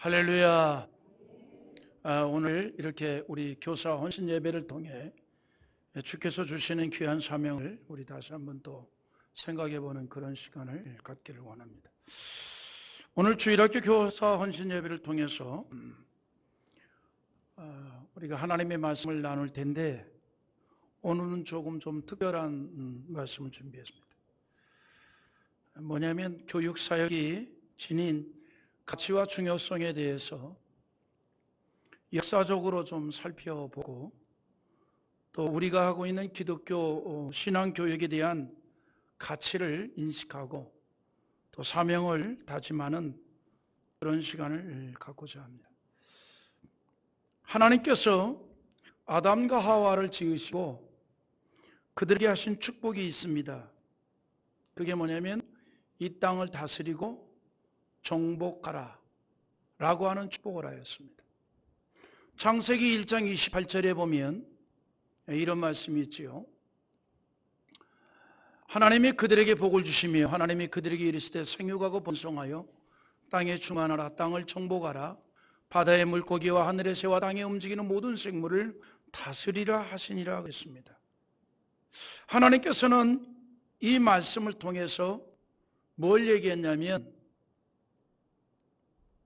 할렐루야. 오늘 이렇게 우리 교사 헌신 예배를 통해 주께서 주시는 귀한 사명을 우리 다시 한번 또 생각해 보는 그런 시간을 갖기를 원합니다. 오늘 주일학교 교사 헌신 예배를 통해서 우리가 하나님의 말씀을 나눌 텐데, 오늘은 조금 좀 특별한 말씀을 준비했습니다. 뭐냐면 교육 사역이 지닌 가치와 중요성에 대해서 역사적으로 좀 살펴보고, 또 우리가 하고 있는 기독교 신앙 교육에 대한 가치를 인식하고 또 사명을 다짐하는 그런 시간을 갖고자 합니다. 하나님께서 아담과 하와를 지으시고 그들에게 하신 축복이 있습니다. 그게 뭐냐면 이 땅을 다스리고 정복하라 라고 하는 축복을 하였습니다. 창세기 1장 28절에 보면 이런 말씀이 있지요. 하나님이 그들에게 복을 주시며 하나님이 그들에게 이르시되 생육하고 번성하여 땅에 충만하라, 땅을 정복하라, 바다의 물고기와 하늘의 새와 땅에 움직이는 모든 생물을 다스리라 하시니라 했습니다. 하나님께서는 이 말씀을 통해서 뭘 얘기했냐면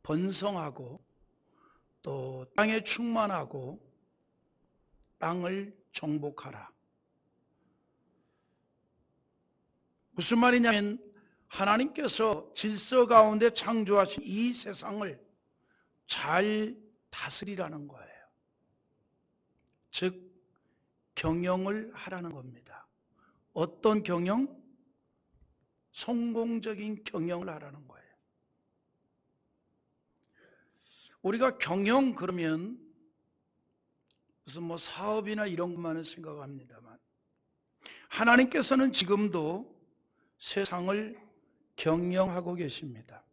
번성하고 또 땅에 충만하고 땅을 정복하라. 무슨 말이냐면 하나님께서 질서 가운데 창조하신 이 세상을 잘 다스리라는 거예요. 즉 경영을 하라는 겁니다. 어떤 경영? 성공적인 경영을 하라는 거예요. 우리가 경영 그러면 무슨 사업이나 이런 것만을 생각합니다만, 하나님께서는 지금도 세상을 경영하고 계십니다.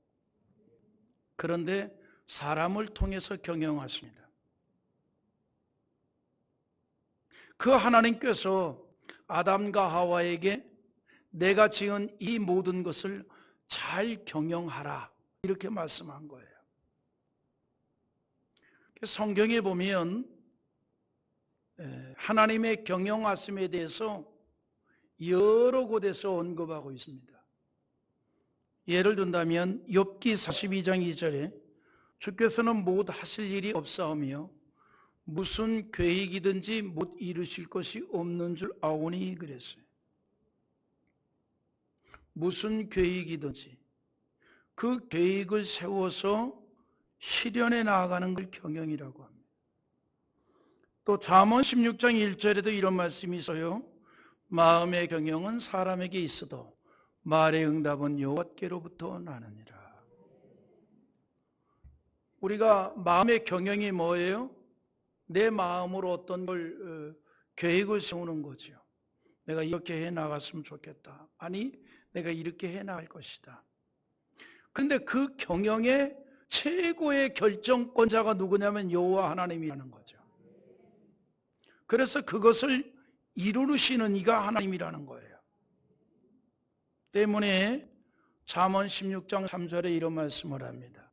그런데 사람을 통해서 경영하십니다. 그 하나님께서 아담과 하와에게 내가 지은 이 모든 것을 잘 경영하라 이렇게 말씀한 거예요. 성경에 보면 하나님의 경영하심에 대해서 여러 곳에서 언급하고 있습니다. 예를 든다면 욥기 42장 2절에 주께서는 못 하실 일이 없사오며 무슨 계획이든지 못 이루실 것이 없는 줄 아오니 그랬어요. 무슨 계획이든지 그 계획을 세워서 실현해 나아가는 걸 경영이라고 합니다. 또 잠언 16장 1절에도 이런 말씀이 있어요. 마음의 경영은 사람에게 있어도 말의 응답은 여호와께로부터 나느니라. 우리가 마음의 경영이 뭐예요? 내 마음으로 어떤 걸 계획을 세우는 거죠. 내가 이렇게 해 나갔으면 좋겠다. 아니, 내가 이렇게 해 나갈 것이다. 그런데 그 경영의 최고의 결정권자가 누구냐면 여호와 하나님이라는 거죠. 그래서 그것을 이루시는 이가 하나님이라는 거예요. 때문에 잠언 16장 3절에 이런 말씀을 합니다.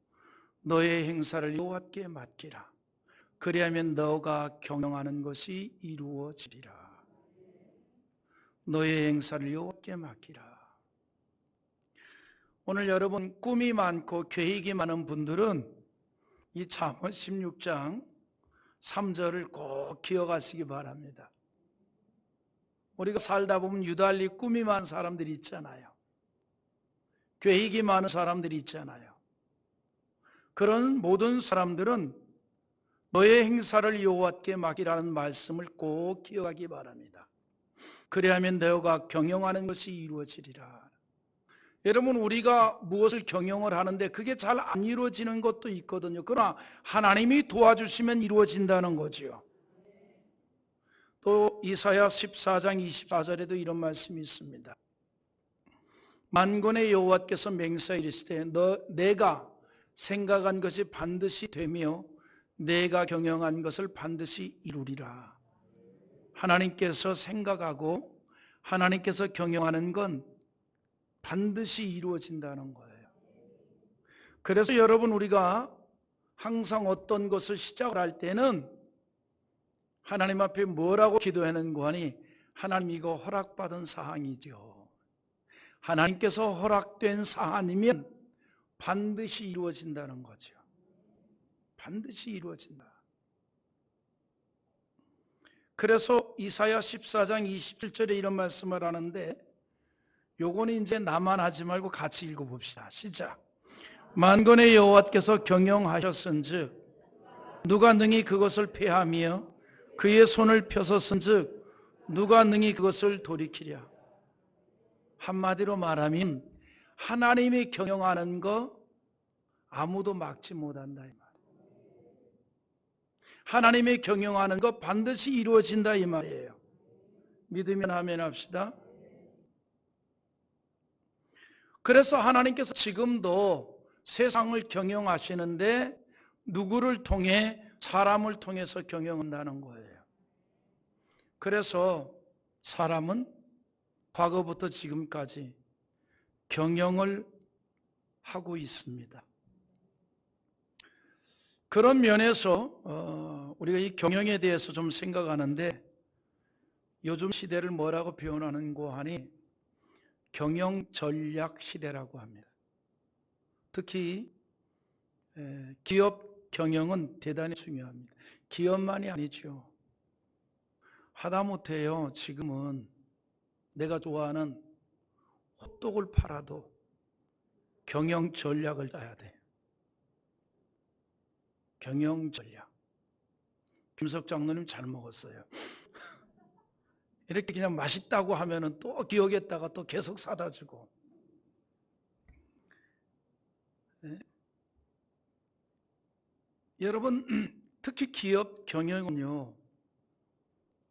너의 행사를 여호와께 맡기라. 그리하면 너가 경영하는 것이 이루어지리라. 너의 행사를 여호와께 맡기라. 오늘 여러분 꿈이 많고 계획이 많은 분들은 이 잠언 16장 3절을 꼭 기억하시기 바랍니다. 우리가 살다 보면 유달리 꿈이 많은 사람들이 있잖아요. 계획이 많은 사람들이 있잖아요. 그런 모든 사람들은 너의 행사를 여호와께 맡기라는 말씀을 꼭 기억하기 바랍니다. 그리하면 너가 경영하는 것이 이루어지리라. 여러분, 우리가 무엇을 경영을 하는데 그게 잘 안 이루어지는 것도 있거든요. 그러나 하나님이 도와주시면 이루어진다는 거지요. 또 이사야 14장 24절에도 이런 말씀이 있습니다. 만군의 여호와께서 맹세하여 이르시되 내가 생각한 것이 반드시 되며 내가 경영한 것을 반드시 이루리라. 하나님께서 생각하고 하나님께서 경영하는 건 반드시 이루어진다는 거예요. 그래서 여러분, 우리가 항상 어떤 것을 시작을 할 때는 하나님 앞에 뭐라고 기도하는고 하니 하나님 이거 허락받은 사항이죠. 하나님께서 허락된 사안이면 반드시 이루어진다는 거죠. 반드시 이루어진다. 그래서 이사야 14장 27절에 이런 말씀을 하는데, 요거는 이제 나만 하지 말고 같이 읽어봅시다. 시작. 만군의 여호와께서 경영하셨은즉 누가 능히 그것을 패하며 그의 손을 펴섰은즉 누가 능히 그것을 돌이키랴. 한마디로 말하면 하나님이 경영하는 거 아무도 막지 못한다 이 말. 하나님이 경영하는 거 반드시 이루어진다 이 말이에요. 믿으면 아멘 합시다. 그래서 하나님께서 지금도 세상을 경영하시는데 누구를 통해? 사람을 통해서 경영한다는 거예요. 그래서 사람은 과거부터 지금까지 경영을 하고 있습니다. 그런 면에서 우리가 이 경영에 대해서 좀 생각하는데, 요즘 시대를 뭐라고 표현하는고 하니 경영 전략 시대라고 합니다. 특히 기업 경영은 대단히 중요합니다. 기업만이 아니죠. 하다못해요, 지금은 내가 좋아하는 호떡을 팔아도 경영 전략을 짜야 돼. 경영 전략. 김석 장로님 잘 먹었어요. 이렇게 그냥 맛있다고 하면은 또 기억했다가 또 계속 사다 주고. 네? 여러분, 특히 기업 경영은요,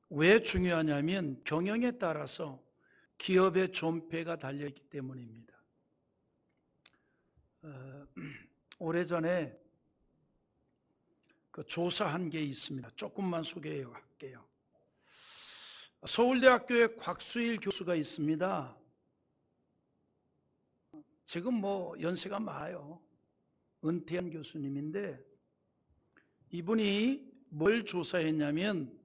왜 중요하냐면 경영에 따라서 기업의 존폐가 달려있기 때문입니다. 오래전에 그 조사한 게 있습니다. 조금만 소개할게요. 서울대학교에 곽수일 교수가 있습니다. 지금 뭐 연세가 많아요. 은퇴한 교수님인데, 이분이 뭘 조사했냐면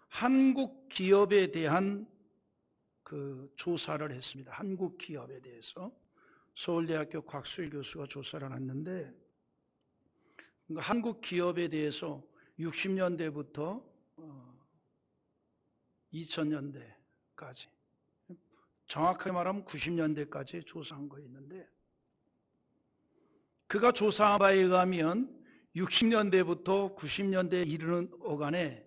한국 기업에 대한 그 조사를 했습니다. 한국 기업에 대해서 서울대학교 곽수일 교수가 조사를 했는데, 한국 기업에 대해서 60년대부터 2000년대까지, 정확하게 말하면 90년대까지 조사한 거 있는데, 그가 조사한 바에 의하면 60년대부터 90년대에 이르는 어간에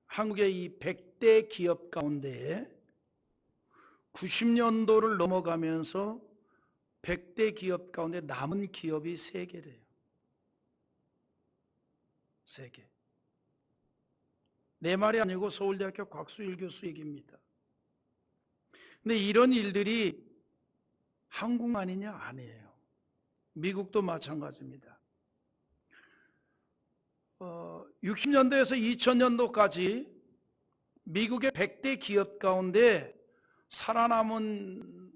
한국의 이 100대 기업 가운데 90년도를 넘어가면서 100대 기업 가운데 남은 기업이 3개래요. 3개. 내 말이 아니고 서울대학교 곽수일 교수 얘기입니다. 근데 이런 일들이 한국만이냐? 아니에요. 미국도 마찬가지입니다. 60년대에서 2000년도까지 미국의 100대 기업 가운데 살아남은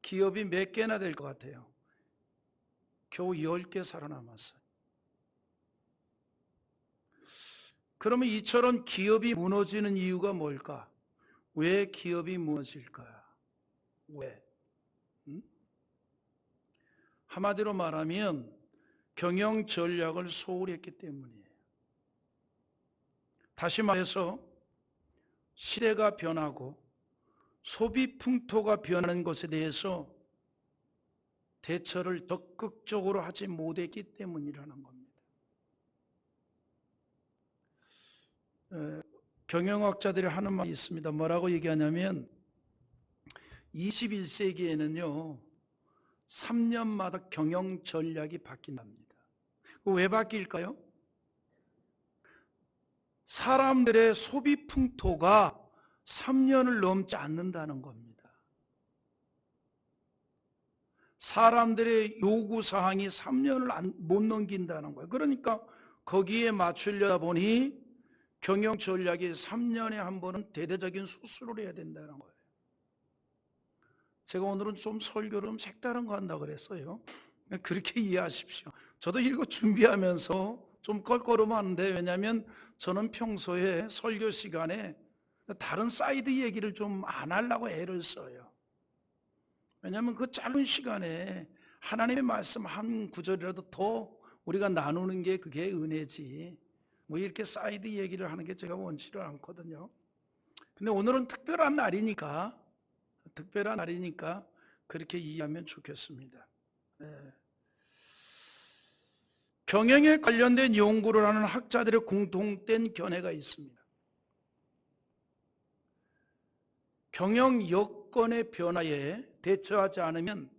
기업이 몇 개나 될 것 같아요? 겨우 10개 살아남았어요. 그러면 이처럼 기업이 무너지는 이유가 뭘까? 왜 기업이 무너질까? 왜? 한마디로 말하면 경영 전략을 소홀히 했기 때문이에요. 다시 말해서 시대가 변하고 소비 풍토가 변하는 것에 대해서 대처를 적극적으로 하지 못했기 때문이라는 겁니다. 경영학자들이 하는 말이 있습니다. 뭐라고 얘기하냐면 21세기에는요 3년마다 경영 전략이 바뀐답니다. 왜 바뀔까요? 사람들의 소비 풍토가 3년을 넘지 않는다는 겁니다. 사람들의 요구사항이 3년을 못 넘긴다는 거예요. 그러니까 거기에 맞추려다 보니 경영 전략이 3년에 한 번은 대대적인 수술을 해야 된다는 거예요. 제가 오늘은 좀 설교를 좀 색다른 거 한다고 그랬어요. 그렇게 이해하십시오. 저도 이거 준비하면서 좀 껄끄러워하는데, 왜냐하면 저는 평소에 설교 시간에 다른 사이드 얘기를 좀 안 하려고 애를 써요. 왜냐하면 그 짧은 시간에 하나님의 말씀 한 구절이라도 더 우리가 나누는 게 그게 은혜지, 뭐 이렇게 사이드 얘기를 하는 게 제가 원치를 않거든요. 근데 오늘은 특별한 날이니까 그렇게 이해하면 좋겠습니다. 네. 경영에 관련된 연구를 하는 학자들의 공통된 견해가 있습니다. 경영 여건의 변화에 대처하지 않으면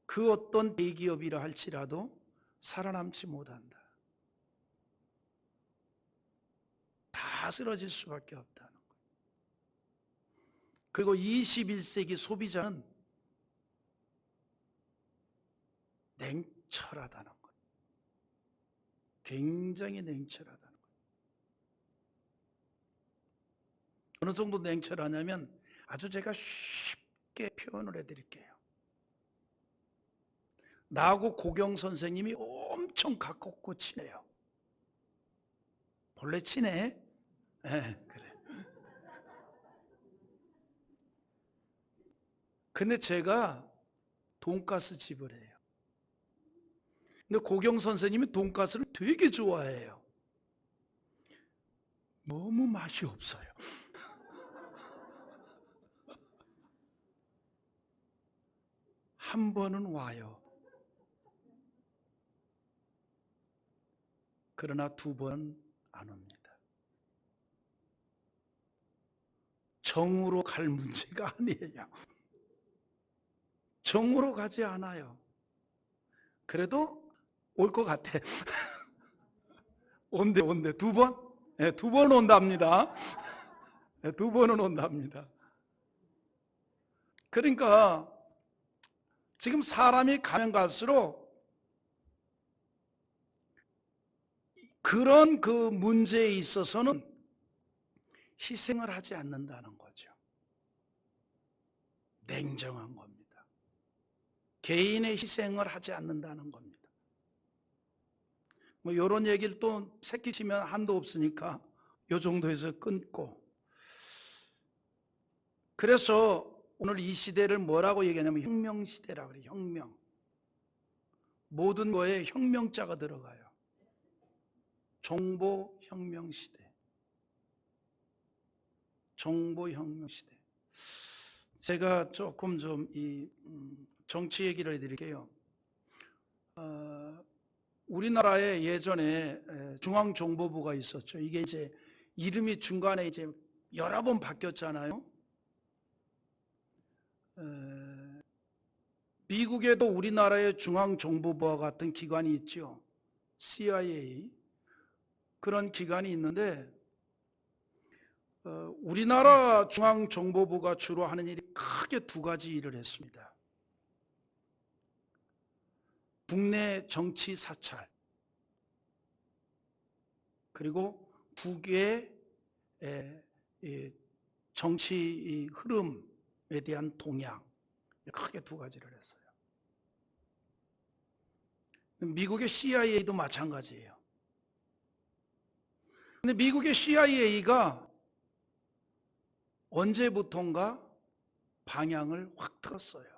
그 어떤 대기업이라 할지라도 살아남지 못한다. 다 쓰러질 수밖에 없다는 거예요. 그리고 21세기 소비자는 냉철하다는 거예요. 굉장히 냉철하다는 거예요. 어느 정도 냉철하냐면 아주 제가 쉽게 표현을 해드릴게요. 나하고 고경 선생님이 엄청 가깝고 친해요. 본래 친해? 네, 그래. 근데 제가 돈가스 집을 해요. 근데 고경 선생님이 돈가스를 되게 좋아해요. 너무 맛이 없어요. 한 번은 와요. 그러나 두 번은 안 옵니다. 정으로 갈 문제가 아니에요. 정으로 가지 않아요. 그래도 올 것 같아. 온대. 두 번? 네, 두 번 온답니다. 네, 두 번은 온답니다. 그러니까 지금 사람이 가면 갈수록 그런 그 문제에 있어서는 희생을 하지 않는다는 거죠. 냉정한 겁니다. 개인의 희생을 하지 않는다는 겁니다. 뭐 이런 얘기를 또 새끼치면 한도 없으니까 이 정도에서 끊고, 그래서 오늘 이 시대를 뭐라고 얘기하냐면 혁명시대라고 그래요. 혁명. 모든 거에 혁명자가 들어가요. 정보혁명시대. 정보혁명시대. 제가 조금 좀 이 정치 얘기를 해드릴게요. 우리나라에 예전에 중앙정보부가 있었죠. 이게 이제 이름이 중간에 이제 여러 번 바뀌었잖아요. 미국에도 우리나라의 중앙정보부와 같은 기관이 있죠. CIA. 그런 기관이 있는데 우리나라 중앙정보부가 주로 하는 일이 크게 두 가지 일을 했습니다. 국내 정치 사찰, 그리고 국외 정치 흐름에 대한 동향, 크게 두 가지를 했어요. 미국의 CIA도 마찬가지예요. 근데 미국의 CIA가 언제부턴가 방향을 확 틀었어요.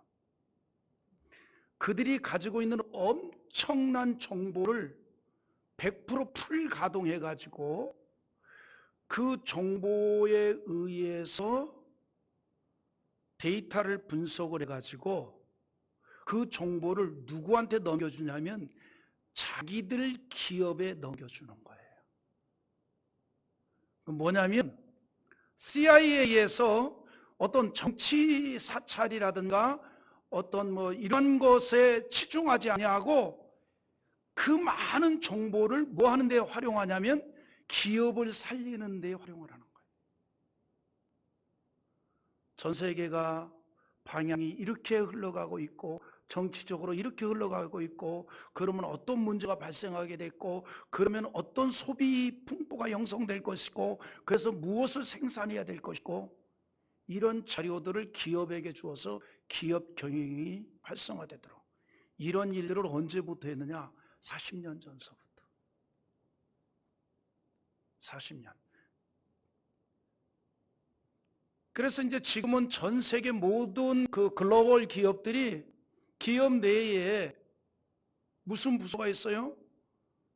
그들이 가지고 있는 엄청난 정보를 100% 풀 가동해가지고 그 정보에 의해서 데이터를 분석을 해가지고 그 정보를 누구한테 넘겨주냐면 자기들 기업에 넘겨주는 거예요. 뭐냐면 CIA에서 어떤 정치 사찰이라든가 어떤 뭐 이런 것에 치중하지 아니하고 그 많은 정보를 뭐 하는 데 활용하냐면 기업을 살리는 데 활용을 하는 거예요. 전 세계가 방향이 이렇게 흘러가고 있고 정치적으로 이렇게 흘러가고 있고, 그러면 어떤 문제가 발생하게 됐고, 그러면 어떤 소비 풍토가 형성될 것이고, 그래서 무엇을 생산해야 될 것이고, 이런 자료들을 기업에게 주어서 기업 경영이 활성화되도록 이런 일들을 언제부터 했느냐? 40년 전서부터. 40년. 그래서 이제 지금은 전 세계 모든 그 글로벌 기업들이 기업 내에 무슨 부서가 있어요?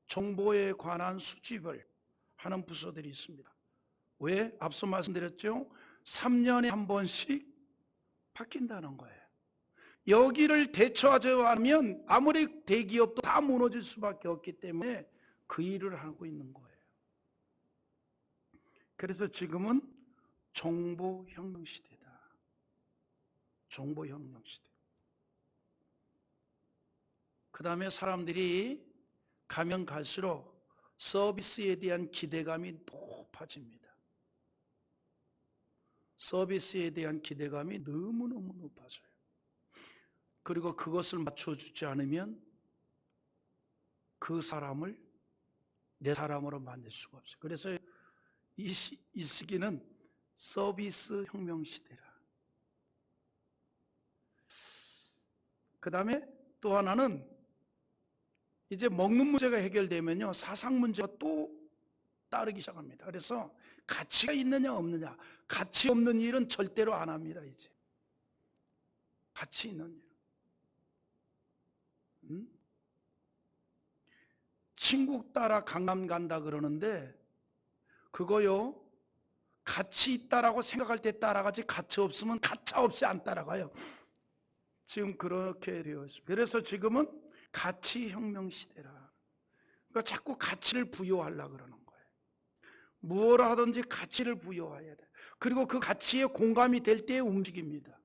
정보에 관한 수집을 하는 부서들이 있습니다. 왜? 앞서 말씀드렸죠? 3년에 한 번씩 바뀐다는 거예요. 여기를 대처하지 않으면 아무리 대기업도 다 무너질 수밖에 없기 때문에 그 일을 하고 있는 거예요. 그래서 지금은 정보혁명 시대다. 정보혁명 시대. 그 다음에 사람들이 가면 갈수록 서비스에 대한 기대감이 높아집니다. 서비스에 대한 기대감이 너무너무 높아져요. 그리고 그것을 맞춰주지 않으면 그 사람을 내 사람으로 만들 수가 없어요. 그래서 이 시기는 서비스 혁명 시대라. 그 다음에 또 하나는 이제 먹는 문제가 해결되면요, 사상 문제가 또 따르기 시작합니다. 그래서 가치가 있느냐 없느냐, 가치 없는 일은 절대로 안 합니다. 이제 가치 있는 일. 친구 따라 강남 간다 그러는데 그거요, 가치 있다라고 생각할 때 따라가지 가치 없으면 가차 없이 안 따라가요. 지금 그렇게 되어 있습니다. 그래서 지금은 가치 혁명 시대라. 그러니까 자꾸 가치를 부여하려고 그러는 거예요. 무엇을 하든지 가치를 부여해야 돼. 그리고 그 가치에 공감이 될 때에 움직입니다.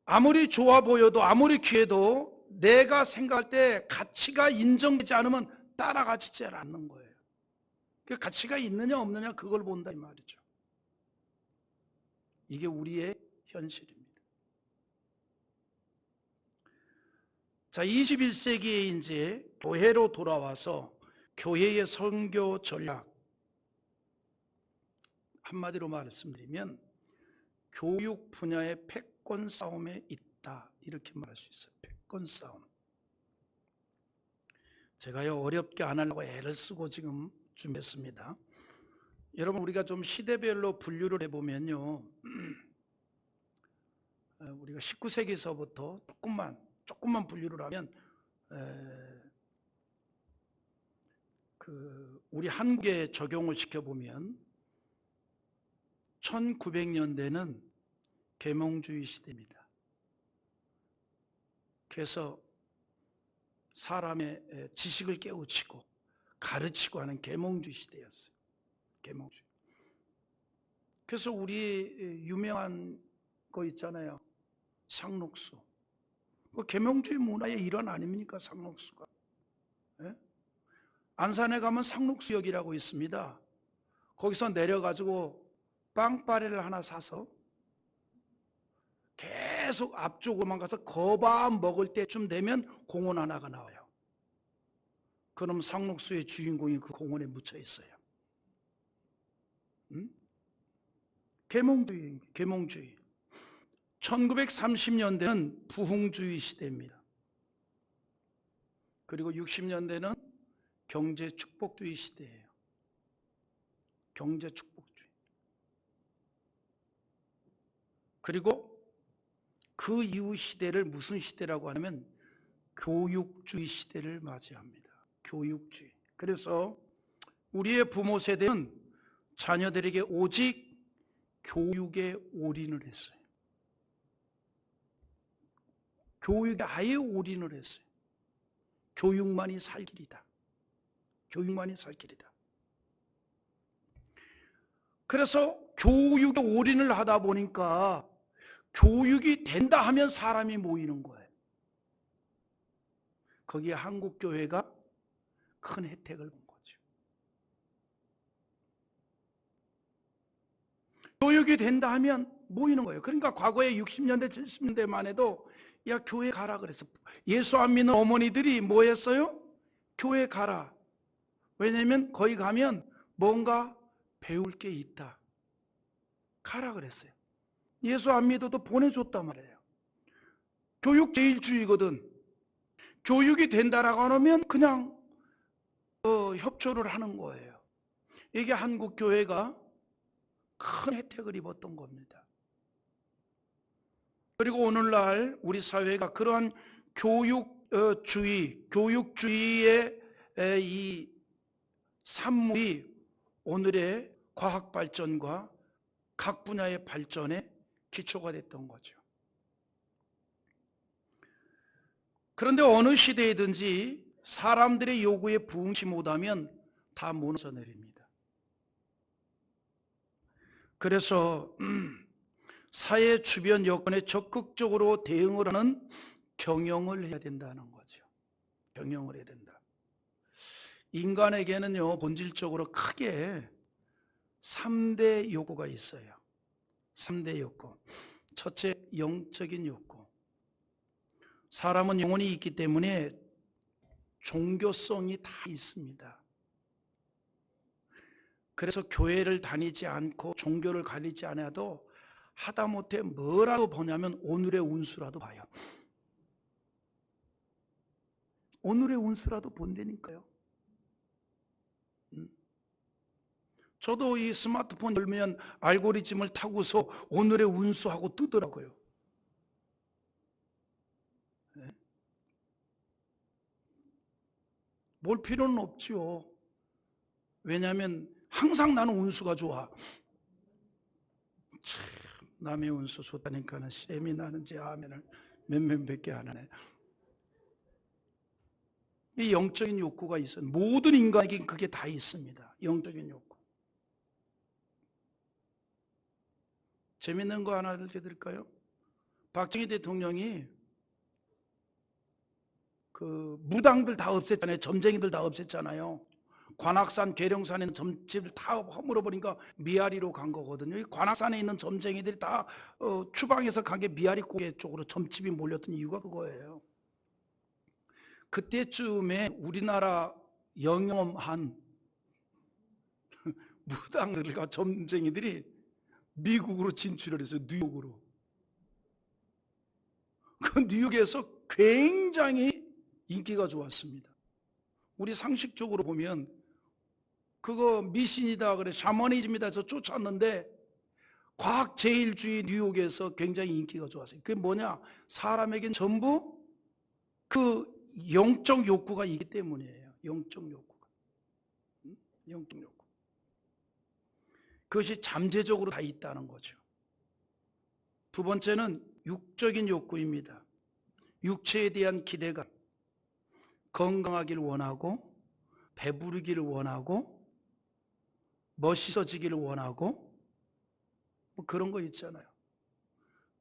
아무리 좋아 보여도 아무리 귀해도 내가 생각할 때 가치가 인정되지 않으면 따라가지 않는 거예요. 그 가치가 있느냐 없느냐 그걸 본다 이 말이죠. 이게 우리의 현실입니다. 자, 21세기에 이제 교회로 돌아와서 교회의 선교 전략, 한마디로 말씀드리면 교육 분야의 패권 싸움에 있다, 이렇게 말할 수 있어요. 패권 싸움. 제가요 어렵게 안 하려고 애를 쓰고 지금 준비했습니다. 여러분, 우리가 좀 시대별로 분류를 해보면요, 우리가 19세기서부터 조금만 분류를 하면 우리 한국에 적용을 시켜보면 1900년대는 계몽주의 시대입니다. 그래서 사람의 지식을 깨우치고 가르치고 하는 계몽주의 시대였어요. 계몽주의. 그래서 우리 유명한 거 있잖아요. 상록수. 그 계몽주의 문화의 일환 아닙니까? 상록수가. 예? 안산에 가면 상록수역이라고 있습니다. 거기서 내려가지고 빵빠레를 하나 사서 계속 앞쪽으로만 가서 거밥 먹을 때쯤 되면 공원 하나가 나와요. 그럼 상록수의 주인공이 그 공원에 묻혀 있어요. 계몽주의. 1930년대는 부흥주의 시대입니다. 그리고 60년대는 경제축복주의 시대예요. 경제축복주의. 그리고 그 이후 시대를 무슨 시대라고 하냐면 교육주의 시대를 맞이합니다. 교육주의. 그래서 우리의 부모 세대는 자녀들에게 오직 교육에 올인을 했어요. 교육에 아예 올인을 했어요. 교육만이 살 길이다. 교육만이 살 길이다. 그래서 교육에 올인을 하다 보니까 교육이 된다 하면 사람이 모이는 거예요. 거기에 한국교회가 큰 혜택을 본 거죠. 교육이 된다 하면 모이는 거예요. 그러니까 과거에 60년대, 70년대만 해도 야, 교회 가라 그랬어. 예수 안 믿는 어머니들이 뭐 했어요? 교회 가라. 왜냐하면 거기 가면 뭔가 배울 게 있다. 가라 그랬어요. 예수 안 믿어도 보내줬단 말이에요. 교육제일주의거든. 교육이 된다라고 하면 그냥 협조를 하는 거예요. 이게 한국 교회가 큰 혜택을 입었던 겁니다. 그리고 오늘날 우리 사회가 그러한 교육주의의 이 산물이 오늘의 과학 발전과 각 분야의 발전에 기초가 됐던 거죠. 그런데 어느 시대이든지 사람들의 요구에 부응치 못하면 다 무너져 내립니다. 그래서 사회 주변 여건에 적극적으로 대응을 하는 경영을 해야 된다는 거죠. 경영을 해야 된다. 인간에게는요, 본질적으로 크게 3대 욕구가 있어요. 3대 욕구. 첫째, 영적인 욕구. 사람은 영혼이 있기 때문에 종교성이 다 있습니다. 그래서 교회를 다니지 않고 종교를 가리지 않아도 하다못해 뭐라도 보냐면 오늘의 운수라도 봐요. 오늘의 운수라도 본다니까요. 저도 이 스마트폰 열면 알고리즘을 타고서 오늘의 운수하고 뜨더라고요. 볼 필요는 없지요. 왜냐하면 항상 나는 운수가 좋아. 참, 남의 운수 좋다니까는 셈이 나는지 아멘을 몇몇밖에 안 하네. 이 영적인 욕구가 있어요. 모든 인간에게 그게 다 있습니다. 영적인 욕구. 재밌는 거 하나 알려드릴까요? 박정희 대통령이 그 무당들 다 없앴잖아요. 점쟁이들 다 없앴잖아요. 관악산, 계룡산에 있는 점집을 다 허물어버리니까 미아리로 간 거거든요. 이 관악산에 있는 점쟁이들이 다 추방해서 간 게 미아리 고개 쪽으로 점집이 몰렸던 이유가 그거예요. 그때쯤에 우리나라 영험한 무당들과 점쟁이들이 미국으로 진출을 했어요. 뉴욕으로. 그 뉴욕에서 굉장히 인기가 좋았습니다. 우리 상식적으로 보면 그거 미신이다 그래 샤머니즘이다 해서 쫓았는데 과학제일주의 뉴욕에서 굉장히 인기가 좋았어요. 그게 뭐냐? 사람에겐 전부 그 영적 욕구가 있기 때문이에요. 영적 욕구가. 영적 욕구. 그것이 잠재적으로 다 있다는 거죠. 두 번째는 육적인 욕구입니다. 육체에 대한 기대감. 건강하기를 원하고 배부르기를 원하고 멋있어지기를 원하고 뭐 그런 거 있잖아요.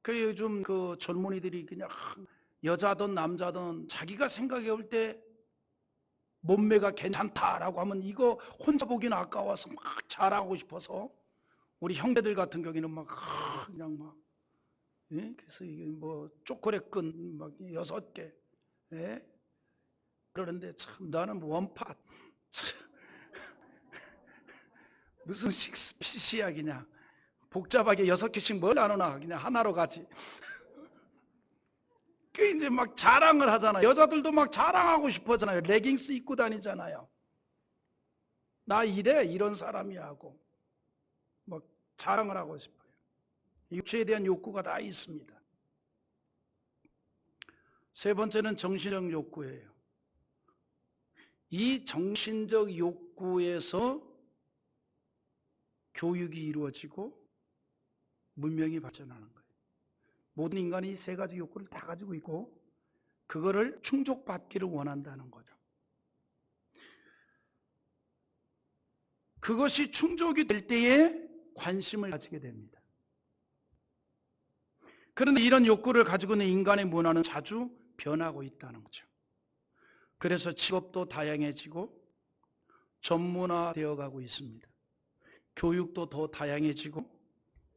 그 요즘 그 젊은이들이 그냥 여자든 남자든 자기가 생각해 볼 때 몸매가 괜찮다라고 하면 이거 혼자 보기는 아까워서 막 자랑하고 싶어서 우리 형제들 같은 경우에는 막 그냥 막 예? 그래서 이게 뭐 초콜릿끈 막 6개 예? 그러는데 참 나는 원팟 무슨 식스피시야 그냥 복잡하게 6개씩 뭘 나누나 그냥 하나로 가지. 그 이제 막 자랑을 하잖아요. 여자들도 막 자랑하고 싶어하잖아요. 레깅스 입고 다니잖아요. 나 이래 이런 사람이야 하고 막 자랑을 하고 싶어요. 육체에 대한 욕구가 다 있습니다. 세 번째는 정신적 욕구예요. 이 정신적 욕구에서 교육이 이루어지고 문명이 발전하는 거예요. 모든 인간이 이 세 가지 욕구를 다 가지고 있고 그거를 충족받기를 원한다는 거죠. 그것이 충족이 될 때에 관심을 가지게 됩니다. 그런데 이런 욕구를 가지고 있는 인간의 문화는 자주 변하고 있다는 거죠. 그래서 직업도 다양해지고 전문화되어 가고 있습니다. 교육도 더 다양해지고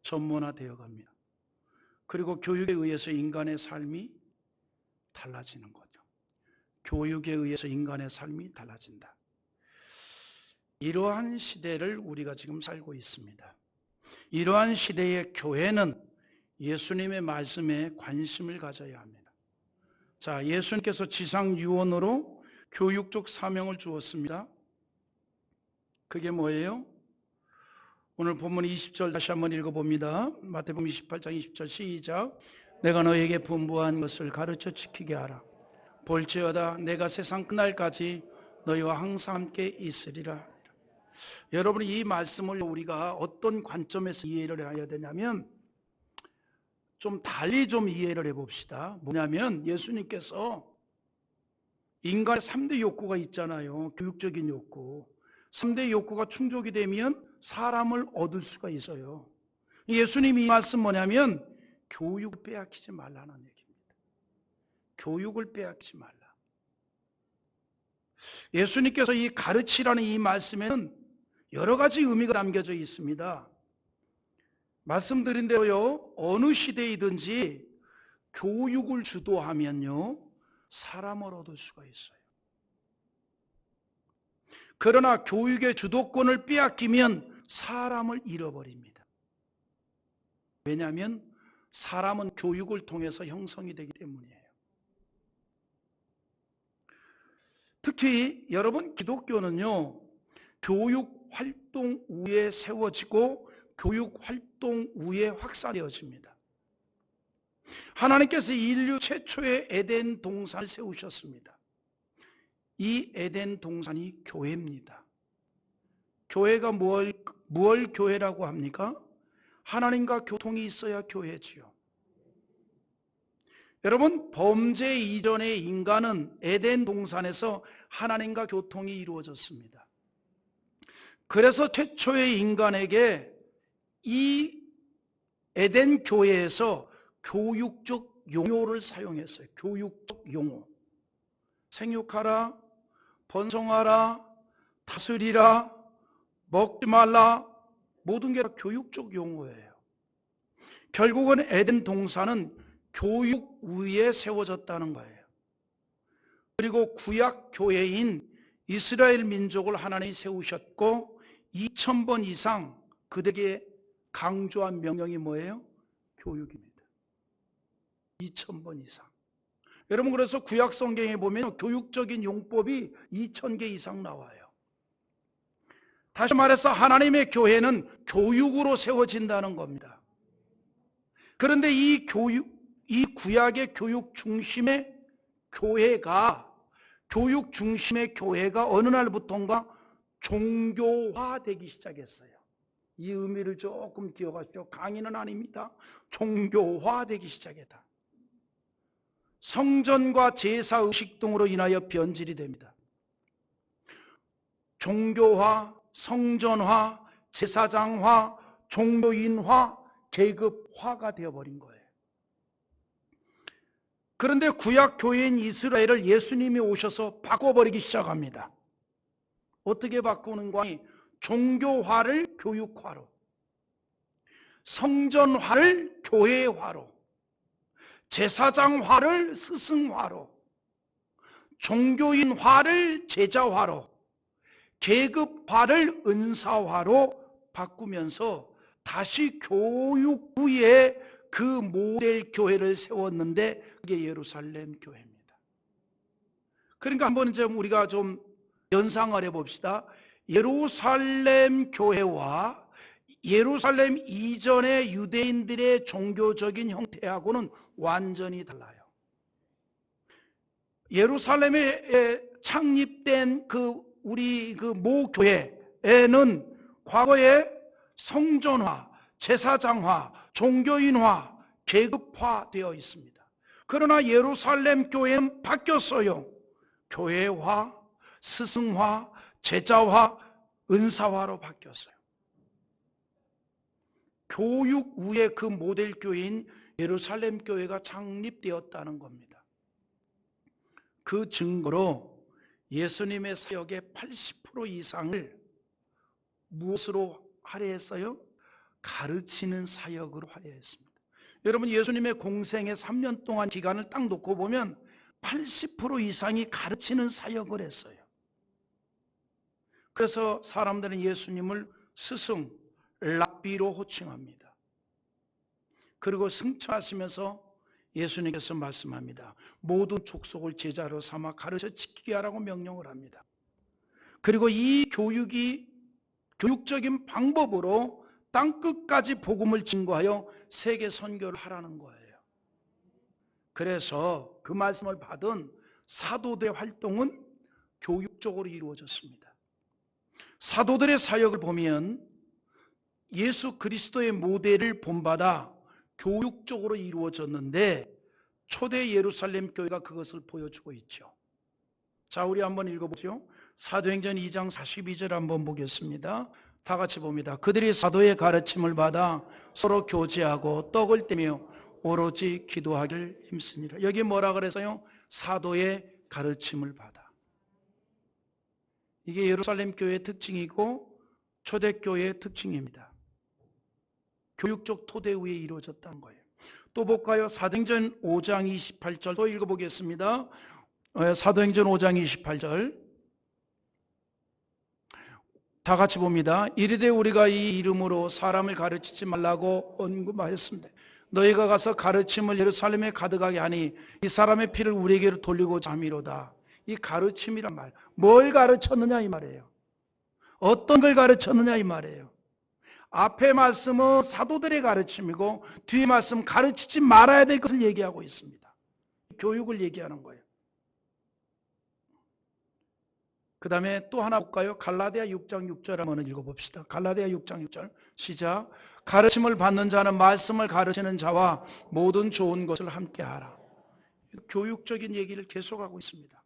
전문화되어 갑니다. 그리고 교육에 의해서 인간의 삶이 달라지는 거죠. 교육에 의해서 인간의 삶이 달라진다. 이러한 시대를 우리가 지금 살고 있습니다. 이러한 시대의 교회는 예수님의 말씀에 관심을 가져야 합니다. 자, 예수님께서 지상 유언으로 교육적 사명을 주었습니다. 그게 뭐예요? 오늘 본문 20절 다시 한번 읽어봅니다. 마태복음 28장 20절 시작. 내가 너에게 분부한 것을 가르쳐 지키게 하라. 볼지어다 내가 세상 끝날까지 너희와 항상 함께 있으리라. 여러분, 이 말씀을 우리가 어떤 관점에서 이해를 해야 되냐면 좀 달리 좀 이해를 해봅시다. 뭐냐면 예수님께서 인간의 3대 욕구가 있잖아요. 교육적인 욕구. 3대 욕구가 충족이 되면 사람을 얻을 수가 있어요. 예수님이 이 말씀 뭐냐면 교육을 빼앗기지 말라는 얘기입니다. 교육을 빼앗기지 말라. 예수님께서 이 가르치라는 이 말씀에는 여러 가지 의미가 담겨져 있습니다. 말씀드린 대로요, 어느 시대이든지 교육을 주도하면요, 사람을 얻을 수가 있어요. 그러나 교육의 주도권을 빼앗기면 사람을 잃어버립니다. 왜냐하면 사람은 교육을 통해서 형성이 되기 때문이에요. 특히 여러분, 기독교는요, 교육 활동 위에 세워지고 교육 활동 위에 확산되어집니다. 하나님께서 인류 최초의 에덴 동산을 세우셨습니다. 이 에덴 동산이 교회입니다. 교회가 뭘 교회라고 합니까? 하나님과 교통이 있어야 교회지요. 여러분, 범죄 이전의 인간은 에덴 동산에서 하나님과 교통이 이루어졌습니다. 그래서 최초의 인간에게 이 에덴 교회에서 교육적 용어를 사용했어요. 교육적 용어. 생육하라, 번성하라, 다스리라, 먹지 말라, 모든 게 다 교육적 용어예요. 결국은 에덴 동산은 교육 위에 세워졌다는 거예요. 그리고 구약 교회인 이스라엘 민족을 하나님이 세우셨고 2000번 이상 그들에게 강조한 명령이 뭐예요? 교육입니다. 2000번 이상. 여러분, 그래서 구약 성경에 보면 교육적인 용법이 2000개 이상 나와요. 다시 말해서 하나님의 교회는 교육으로 세워진다는 겁니다. 그런데 이 구약의 교육 중심의 교회가 어느 날부터인가 종교화되기 시작했어요. 이 의미를 조금 기억하시죠. 강의는 아닙니다. 종교화되기 시작했다. 성전과 제사 의식 등으로 인하여 변질이 됩니다. 종교화, 성전화, 제사장화, 종교인화, 계급화가 되어버린 거예요. 그런데 구약 교회인 이스라엘을 예수님이 오셔서 바꿔버리기 시작합니다. 어떻게 바꾸는 거니? 종교화를 교육화로, 성전화를 교회화로, 제사장화를 스승화로, 종교인화를 제자화로, 계급화를 은사화로 바꾸면서 다시 교육 위에 그 모델 교회를 세웠는데 그게 예루살렘 교회입니다. 그러니까 한번 이제 우리가 좀 연상을 해봅시다. 예루살렘 교회와 예루살렘 이전의 유대인들의 종교적인 형태하고는 완전히 달라요. 예루살렘에 창립된 우리 모 교회에는 과거에 성전화, 제사장화, 종교인화, 계급화되어 있습니다. 그러나 예루살렘 교회는 바뀌었어요. 교회화, 스승화, 제자화, 은사화로 바뀌었어요. 교육 위에 그 모델 교회인 예루살렘 교회가 창립되었다는 겁니다. 그 증거로 예수님의 사역의 80% 이상을 무엇으로 할애했어요? 가르치는 사역으로 할애했습니다. 여러분, 예수님의 공생의 3년 동안 기간을 딱 놓고 보면 80% 이상이 가르치는 사역을 했어요. 그래서 사람들은 예수님을 스승, 랍비로 호칭합니다. 그리고 승천하시면서 예수님께서 말씀합니다. 모든 족속을 제자로 삼아 가르쳐 지키게 하라고 명령을 합니다. 그리고 이 교육적인 방법으로 땅끝까지 복음을 증거하여 세계 선교를 하라는 거예요. 그래서 그 말씀을 받은 사도들의 활동은 교육적으로 이루어졌습니다. 사도들의 사역을 보면 예수 그리스도의 모델을 본받아 교육적으로 이루어졌는데 초대 예루살렘 교회가 그것을 보여주고 있죠. 자, 우리 한번 읽어보죠. 사도행전 2장 42절 한번 보겠습니다. 다 같이 봅니다. 그들이 사도의 가르침을 받아 서로 교제하고 떡을 떼며 오로지 기도하길 힘쓰니라. 여기 뭐라 그래서요? 사도의 가르침을 받아. 이게 예루살렘 교회의 특징이고 초대교회의 특징입니다. 교육적 토대 위에 이루어졌다는 거예요. 또 볼까요? 사도행전 5장 28절 또 읽어보겠습니다. 사도행전 5장 28절 다 같이 봅니다. 이르되 우리가 이 이름으로 사람을 가르치지 말라고 언급하였습니다. 너희가 가서 가르침을 예루살렘에 가득하게 하니 이 사람의 피를 우리에게로 돌리고자 함이로다. 이 가르침이란 말, 뭘 가르쳤느냐 이 말이에요. 어떤 걸 가르쳤느냐 이 말이에요. 앞에 말씀은 사도들의 가르침이고 뒤에 말씀 가르치지 말아야 될 것을 얘기하고 있습니다. 교육을 얘기하는 거예요. 그 다음에 또 하나 볼까요? 갈라디아 6장 6절 한번 읽어봅시다. 갈라디아 6장 6절 시작. 가르침을 받는 자는 말씀을 가르치는 자와 모든 좋은 것을 함께하라. 교육적인 얘기를 계속하고 있습니다.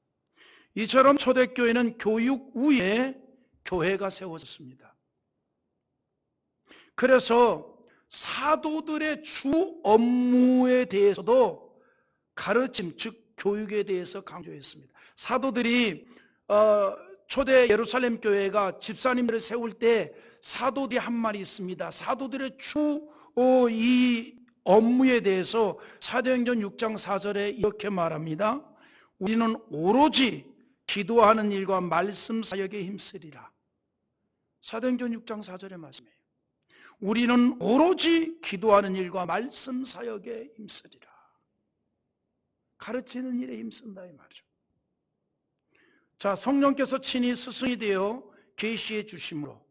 이처럼 초대교회는 교육 위에 교회가 세워졌습니다. 그래서 사도들의 주 업무에 대해서도 가르침, 즉 교육에 대해서 강조했습니다. 사도들이 초대 예루살렘 교회가 집사님들을 세울 때 사도들이 한 말이 있습니다. 사도들의 이 업무에 대해서 사도행전 6장 4절에 이렇게 말합니다. 우리는 오로지 기도하는 일과 말씀 사역에 힘쓰리라. 사도행전 6장 4절의 말씀이에요. 우리는 오로지 기도하는 일과 말씀 사역에 힘쓰리라. 가르치는 일에 힘쓴다 이 말이죠. 자, 성령께서 친히 스승이 되어 계시해 주심으로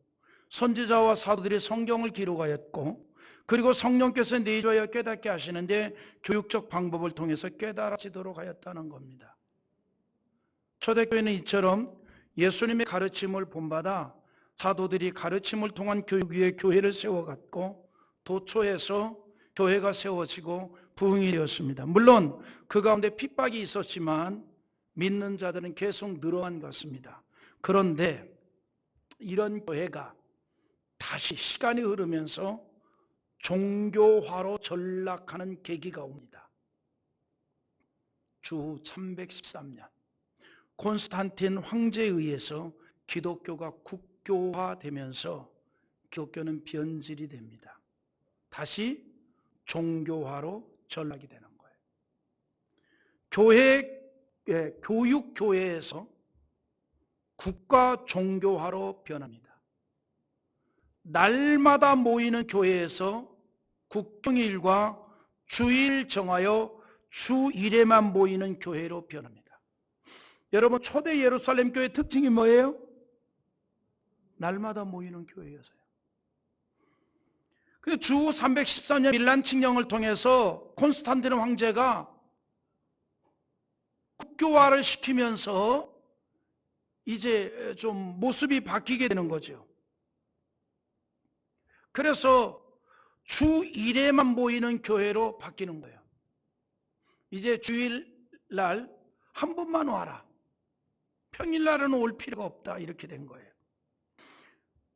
선지자와 사도들이 성경을 기록하였고, 그리고 성령께서 내주하여 깨닫게 하시는데 교육적 방법을 통해서 깨달아지도록 하였다는 겁니다. 초대교회는 이처럼 예수님의 가르침을 본받아 사도들이 가르침을 통한 교육 위에 교회를 세워갔고, 도초에서 교회가 세워지고 부흥이 되었습니다. 물론 그 가운데 핍박이 있었지만 믿는 자들은 계속 늘어난 것입니다. 그런데 이런 교회가 다시 시간이 흐르면서 종교화로 전락하는 계기가 옵니다. 주 313년 콘스탄틴 황제에 의해서 기독교가 국교화되면서 기독교는 변질이 됩니다. 다시 종교화로 전락이 되는 거예요. 교육교회에서 국가 종교화로 변합니다. 날마다 모이는 교회에서 국경일과 주일 정하여 주일에만 모이는 교회로 변합니다. 여러분, 초대 예루살렘 교회의 특징이 뭐예요? 날마다 모이는 교회였어요. 주 314년 밀란 칙령을 통해서 콘스탄틴 황제가 국교화를 시키면서 이제 좀 모습이 바뀌게 되는 거죠. 그래서 주 1회만 모이는 교회로 바뀌는 거예요. 이제 주일날 한 번만 와라. 평일날은 올 필요가 없다. 이렇게 된 거예요.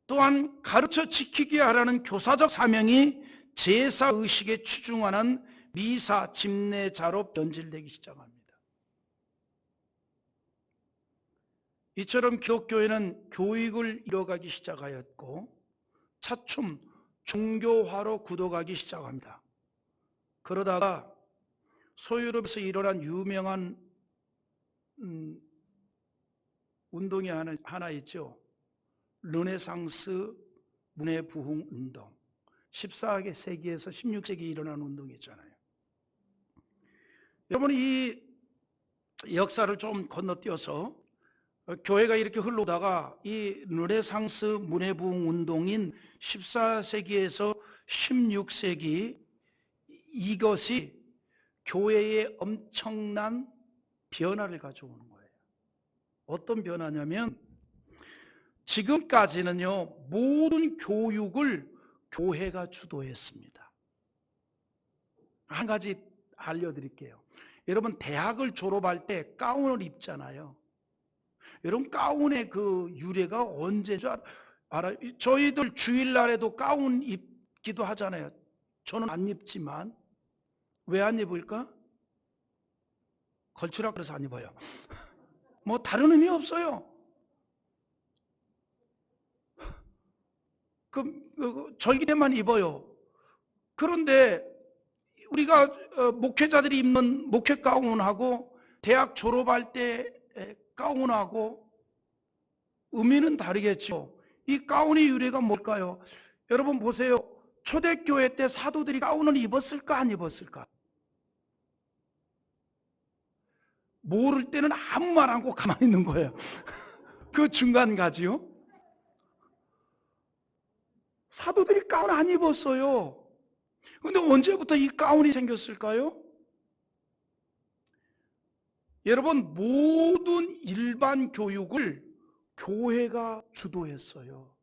또한 가르쳐 지키게 하라는 교사적 사명이 제사의식에 추중하는 미사 집례자로 변질되기 시작합니다. 이처럼 기독교회는 교육을 이뤄가기 시작하였고 차츰 종교화로 굳어가기 시작합니다. 그러다가 소유럽에서 일어난 유명한 운동이 하나 있죠. 르네상스 문해부흥 운동. 14세기에서 16세기에 일어난 운동이잖아요. 여러분, 이 역사를 좀 건너뛰어서 교회가 이렇게 흘러다가 이 르네상스 문해부흥 운동인 14세기에서 16세기, 이것이 교회에 엄청난 변화를 가져오는 거예요. 어떤 변화냐면, 지금까지는요, 모든 교육을 교회가 주도했습니다. 한 가지 알려드릴게요. 여러분, 대학을 졸업할 때 가운을 입잖아요. 여러분, 가운의 그 유래가 언제인 줄 알아요? 저희들 주일날에도 가운 입기도 하잖아요. 저는 안 입지만. 왜 안 입을까? 걸치라 그래서 안 입어요. 뭐 다른 의미 없어요. 절기 때만 입어요. 그런데 우리가 목회자들이 입는 목회 가운하고 대학 졸업할 때 가운하고 의미는 다르겠죠. 이 가운의 유래가 뭘까요? 여러분 보세요. 초대교회 때 사도들이 가운을 입었을까 안 입었을까? 모를 때는 아무 말 안 하고 가만히 있는 거예요. 그 중간 가지요. 사도들이 가운 안 입었어요. 근데 언제부터 이 가운이 생겼을까요? 여러분, 모든 일반 교육을 교회가 주도했어요.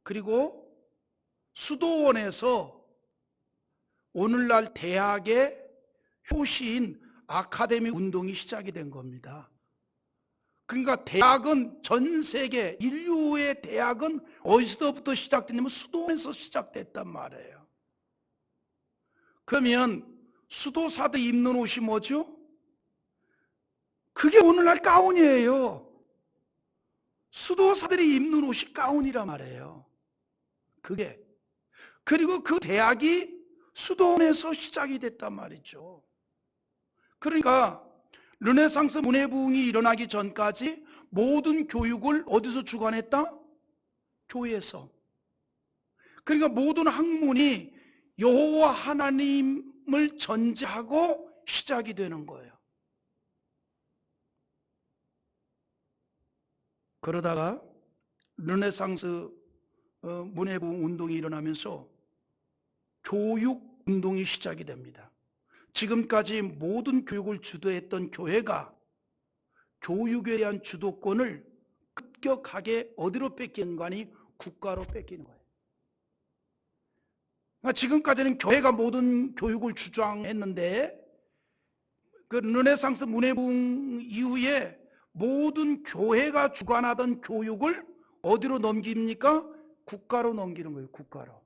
그리고 수도원에서 오늘날 대학의 효시인 아카데미 운동이 시작이 된 겁니다. 그러니까 대학은 전 세계 인류의 대학은 어디서부터 시작됐냐면 수도원에서 시작됐단 말이에요. 그러면 수도사들 입는 옷이 뭐죠? 그게 오늘날 가운이에요. 수도사들이 입는 옷이 가운이란 말이에요. 그게. 그리고 그 대학이 수도원에서 시작이 됐단 말이죠. 그러니까 르네상스 문해부흥이 일어나기 전까지 모든 교육을 어디서 주관했다? 교회에서. 그러니까 모든 학문이 여호와 하나님을 전제하고 시작이 되는 거예요. 그러다가 르네상스 문해부흥 운동이 일어나면서 교육 운동이 시작이 됩니다. 지금까지 모든 교육을 주도했던 교회가 교육에 대한 주도권을 급격하게 어디로 뺏기는 거 아니? 국가로 뺏기는 거예요. 그러니까 지금까지는 교회가 모든 교육을 주장했는데 그 르네상스 문해부흥 이후에 모든 교회가 주관하던 교육을 어디로 넘깁니까? 국가로 넘기는 거예요. 국가로.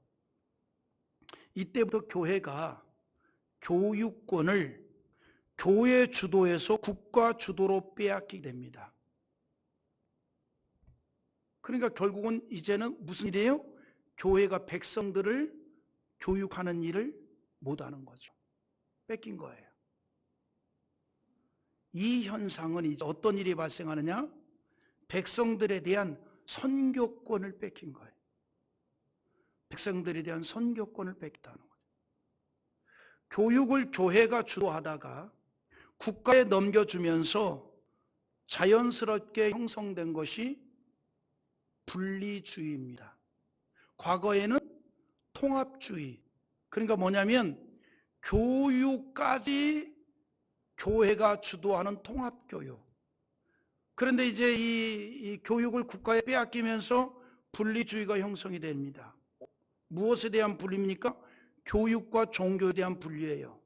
이때부터 교회가 교육권을 교회 주도에서 국가 주도로 빼앗기게 됩니다. 그러니까 결국은 이제는 무슨 일이에요? 교회가 백성들을 교육하는 일을 못하는 거죠. 뺏긴 거예요. 이 현상은 이제 어떤 일이 발생하느냐? 백성들에 대한 선교권을 뺏긴 거예요. 백성들에 대한 선교권을 뺏겼다는 거예요. 교육을 교회가 주도하다가 국가에 넘겨주면서 자연스럽게 형성된 것이 분리주의입니다. 과거에는 통합주의. 그러니까 뭐냐면 교육까지 교회가 주도하는 통합교육. 그런데 이제 이 교육을 국가에 빼앗기면서 분리주의가 형성이 됩니다. 무엇에 대한 분리입니까? 교육과 종교에 대한 분리예요.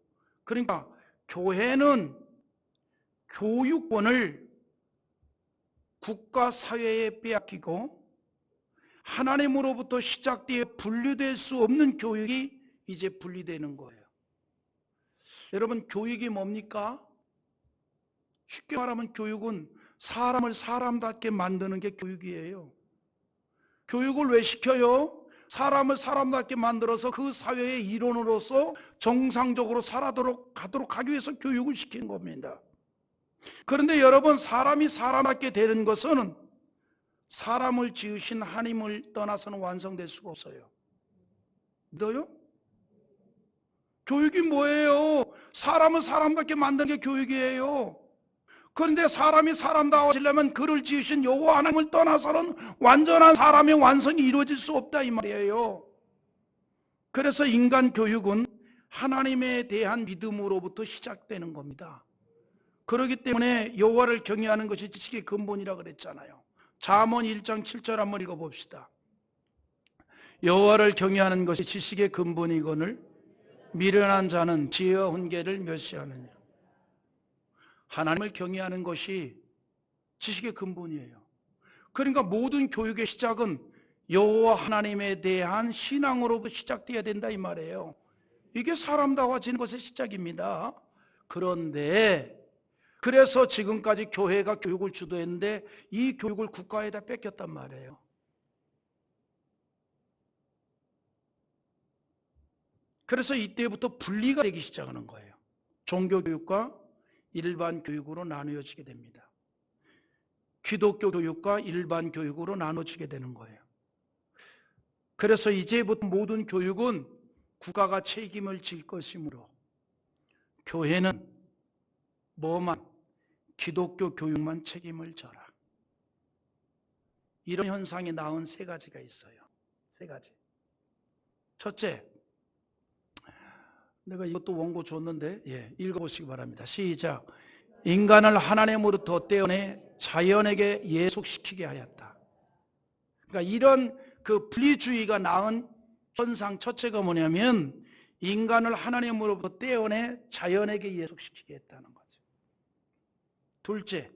그러니까 교회는 교육권을 국가 사회에 빼앗기고 하나님으로부터 시작되어 분리될 수 없는 교육이 이제 분리되는 거예요. 여러분, 교육이 뭡니까? 쉽게 말하면 교육은 사람을 사람답게 만드는 게 교육이에요. 교육을 왜 시켜요? 사람을 사람답게 만들어서 그 사회의 일원으로서 정상적으로 살아도록 하기 위해서 교육을 시키는 겁니다. 그런데 여러분, 사람이 사람답게 되는 것은 사람을 지으신 하나님을 떠나서는 완성될 수가 없어요. 믿어요? 교육이 뭐예요? 사람을 사람답게 만드는 게 교육이에요. 그런데 사람이 사람다워지려면 그를 지으신 여호와 하나님을 떠나서는 완전한 사람의 완성이 이루어질 수 없다 이 말이에요. 그래서 인간 교육은 하나님에 대한 믿음으로부터 시작되는 겁니다. 그렇기 때문에 여호와를 경외하는 것이 지식의 근본이라 그랬잖아요. 잠언 1장 7절 한번 읽어봅시다. 여호와를 경외하는 것이 지식의 근본이거늘 미련한 자는 지혜와 훈계를 멸시하느니라. 하나님을 경외하는 것이 지식의 근본이에요. 그러니까 모든 교육의 시작은 여호와 하나님에 대한 신앙으로부터 시작돼야 된다 이 말이에요. 이게 사람다워지는 것의 시작입니다. 그런데 그래서 지금까지 교회가 교육을 주도했는데 이 교육을 국가에다 뺏겼단 말이에요. 그래서 이때부터 분리가 되기 시작하는 거예요. 종교교육과 일반 교육으로 나누어지게 됩니다. 기독교 교육과 일반 교육으로 나눠지게 되는 거예요. 그래서 이제부터 모든 교육은 국가가 책임을 질 것이므로 교회는 뭐만 기독교 교육만 책임을 져라. 이런 현상이 나온 세 가지가 있어요. 세 가지. 첫째, 내가 이것도 원고 줬는데 읽어보시기 바랍니다. 시작. 인간을 하나님으로부터 떼어내 자연에게 예속시키게 하였다. 그러니까 이런 그 분리주의가 낳은 현상 첫째가 뭐냐면 인간을 하나님으로부터 떼어내 자연에게 예속시키게 했다는 거죠. 둘째,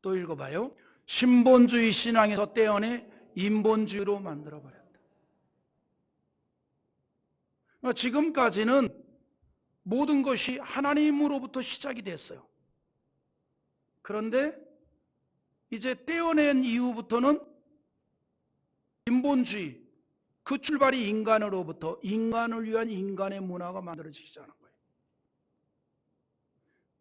또 읽어봐요. 신본주의 신앙에서 떼어내 인본주의로 만들어버렸다. 그러니까 지금까지는 모든 것이 하나님으로부터 시작이 됐어요. 그런데 이제 떼어낸 이후부터는 인본주의, 그 출발이 인간으로부터 인간을 위한 인간의 문화가 만들어지기 시작하는 거예요.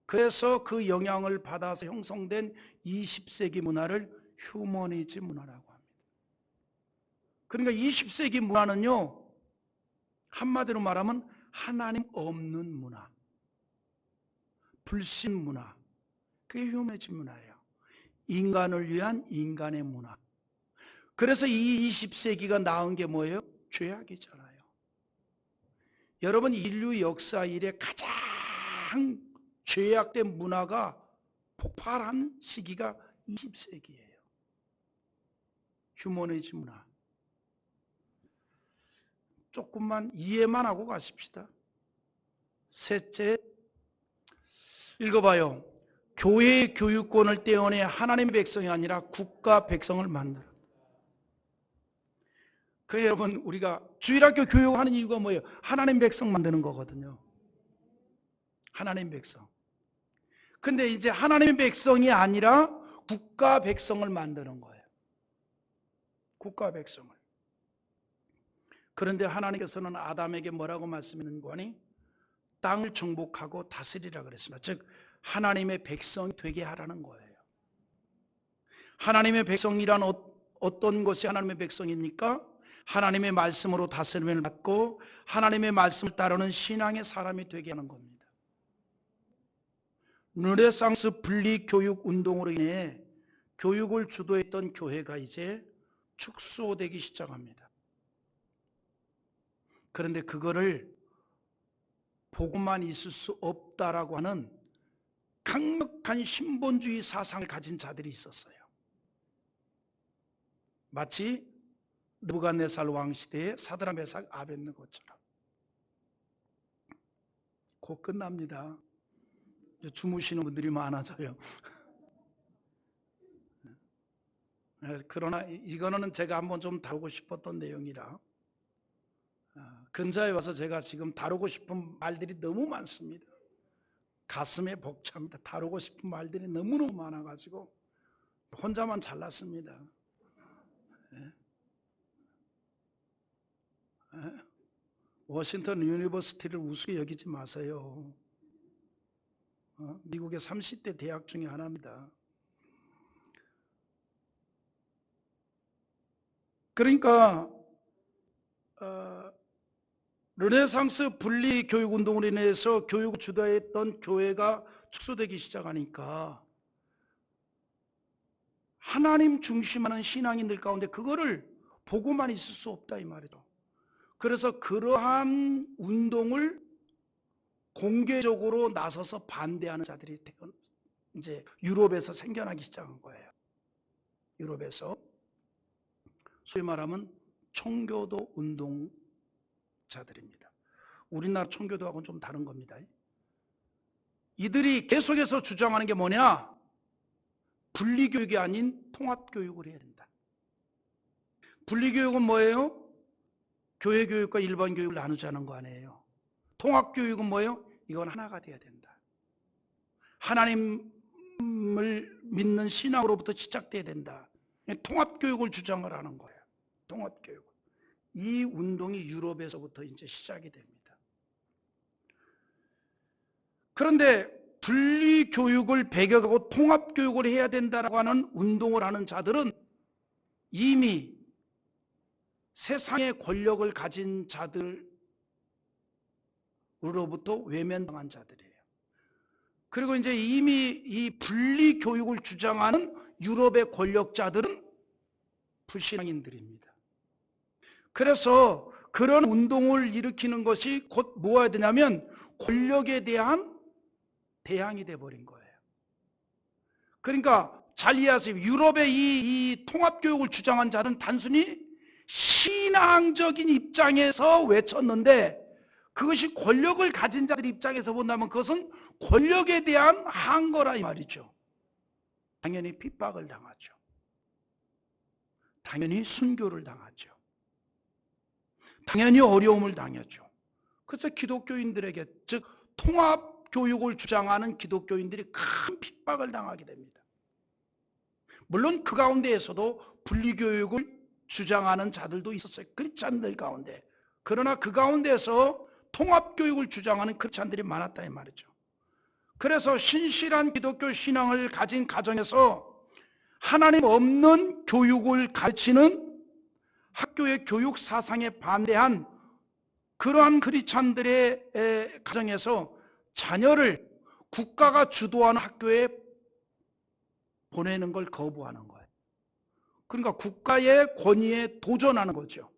그래서 그 영향을 받아서 형성된 20세기 문화를 휴머니즘 문화라고 합니다. 그러니까 20세기 문화는요, 한마디로 말하면 하나님 없는 문화, 불신 문화, 그게 휴머니즘 문화예요. 인간을 위한 인간의 문화. 그래서 이 20세기가 낳은 게 뭐예요? 죄악이잖아요. 여러분, 인류 역사 이래 가장 죄악된 문화가 폭발한 시기가 20세기예요. 휴머니즘 문화. 조금만 이해만 하고 가십시다. 셋째, 읽어봐요. 교회의 교육권을 떼어내 하나님 백성이 아니라 국가 백성을 만들어. 그 여러분, 우리가 주일학교 교육하는 이유가 뭐예요? 하나님 백성 만드는 거거든요. 하나님 백성. 근데 이제 하나님의 백성이 아니라 국가 백성을 만드는 거예요. 국가 백성을. 그런데 하나님께서는 아담에게 뭐라고 말씀했는가 하니 땅을 정복하고 다스리라 그랬습니다. 즉 하나님의 백성이 되게 하라는 거예요. 하나님의 백성이란 어떤 것이 하나님의 백성입니까? 하나님의 말씀으로 다스림을 받고 하나님의 말씀을 따르는 신앙의 사람이 되게 하는 겁니다. 르네상스 분리교육 운동으로 인해 교육을 주도했던 교회가 이제 축소되기 시작합니다. 그런데 그거를 보고만 있을 수 없다라고 하는 강력한 신본주의 사상을 가진 자들이 있었어요. 마치 느부갓네살 왕 시대의 사드락 메삭 아벳느고처럼. 곧 끝납니다. 주무시는 분들이 많아져요. 그러나 이거는 제가 한번 좀 다루고 싶었던 내용이라 근자에 와서 제가 지금 다루고 싶은 말들이 너무 많습니다. 가슴에 벅찹니다. 다루고 싶은 말들이 너무너무 많아가지고 혼자만 잘났습니다. 워싱턴 유니버시티를 우습게 여기지 마세요. 미국의 30대 대학 중에 하나입니다. 그러니까 르네상스 분리 교육 운동으로 인해서 교육을 주도했던 교회가 축소되기 시작하니까 하나님 중심하는 신앙인들 가운데 그거를 보고만 있을 수 없다 이 말이죠. 그래서 그러한 운동을 공개적으로 나서서 반대하는 자들이 이제 유럽에서 생겨나기 시작한 거예요. 유럽에서 소위 말하면 청교도 운동자들입니다. 우리나라 청교도하고는 좀 다른 겁니다. 이들이 계속해서 주장하는 게 뭐냐? 분리교육이 아닌 통합교육을 해야 된다. 분리교육은 뭐예요? 교회 교육과 일반 교육을 나누자는 거 아니에요. 통합교육은 뭐예요? 이건 하나가 돼야 된다. 하나님을 믿는 신앙으로부터 시작돼야 된다. 통합교육을 주장을 하는 거예요. 통합교육. 이 운동이 유럽에서부터 이제 시작이 됩니다. 그런데 분리교육을 배격하고 통합교육을 해야 된다고 하는 운동을 하는 자들은 이미 세상의 권력을 가진 자들로부터 외면당한 자들이에요. 그리고 이제 이미 이 분리교육을 주장하는 유럽의 권력자들은 불신앙인들입니다. 그래서 그런 운동을 일으키는 것이 곧 뭐가 되냐면 권력에 대한 대항이 돼버린 거예요. 그러니까 잘 이해하세요. 유럽의 이 통합교육을 주장한 자는 단순히 신앙적인 입장에서 외쳤는데 그것이 권력을 가진 자들 입장에서 본다면 그것은 권력에 대한 항거라 이 말이죠. 당연히 핍박을 당하죠. 당연히 순교를 당하죠. 당연히 어려움을 당했죠. 그래서 기독교인들에게, 즉 통합교육을 주장하는 기독교인들이 큰 핍박을 당하게 됩니다. 물론 그 가운데에서도 분리교육을 주장하는 자들도 있었어요. 크리스찬들 가운데. 그러나 그 가운데서 통합교육을 주장하는 크리스찬들이 많았다 이 말이죠. 그래서 신실한 기독교 신앙을 가진 가정에서 하나님 없는 교육을 가르치는 학교의 교육 사상에 반대한 그러한 크리스찬들의 가정에서 자녀를 국가가 주도하는 학교에 보내는 걸 거부하는 거예요. 그러니까 국가의 권위에 도전하는 거죠.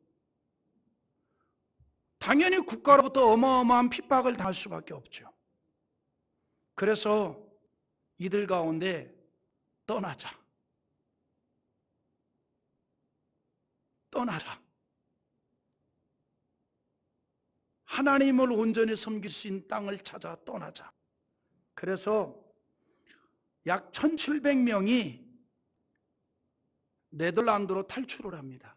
당연히 국가로부터 어마어마한 핍박을 당할 수밖에 없죠. 그래서 이들 가운데 떠나자. 하나님을 온전히 섬길 수 있는 땅을 찾아 떠나자. 그래서 약 1700명이 네덜란드로 탈출을 합니다.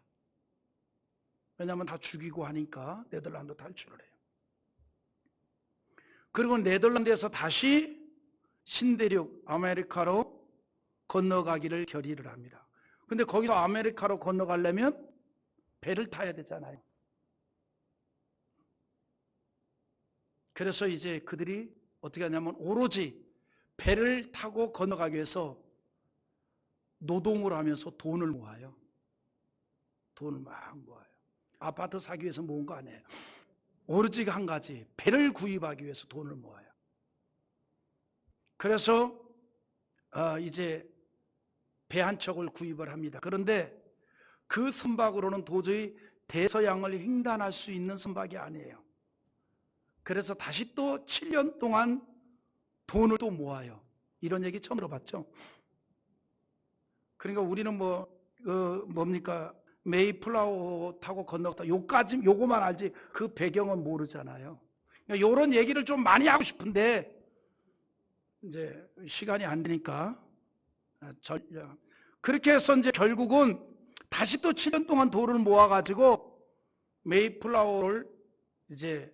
왜냐하면 다 죽이고 하니까 네덜란드 탈출을 해요. 그리고 네덜란드에서 다시 신대륙 아메리카로 건너가기를 결의를 합니다. 근데 거기서 아메리카로 건너가려면 배를 타야 되잖아요. 그래서 이제 그들이 어떻게 하냐면 오로지 배를 타고 건너가기 위해서 노동을 하면서 돈을 모아요. 돈을 막 모아요. 아파트 사기 위해서 모은 거 아니에요. 오로지 한 가지, 배를 구입하기 위해서 돈을 모아요. 그래서 이제 배 한 척을 구입을 합니다. 그런데 그 선박으로는 도저히 대서양을 횡단할 수 있는 선박이 아니에요. 그래서 다시 또 7년 동안 돈을 또 모아요. 이런 얘기 처음 들어봤죠? 그러니까 우리는 뭡니까? 메이플라워 타고 건너갔다. 요거만 알지 그 배경은 모르잖아요. 그러니까 이런 얘기를 좀 많이 하고 싶은데 이제 시간이 안 되니까 그렇게 해서 이제 결국은 다시 또 7년 동안 돈을 모아가지고 메이플라워를 이제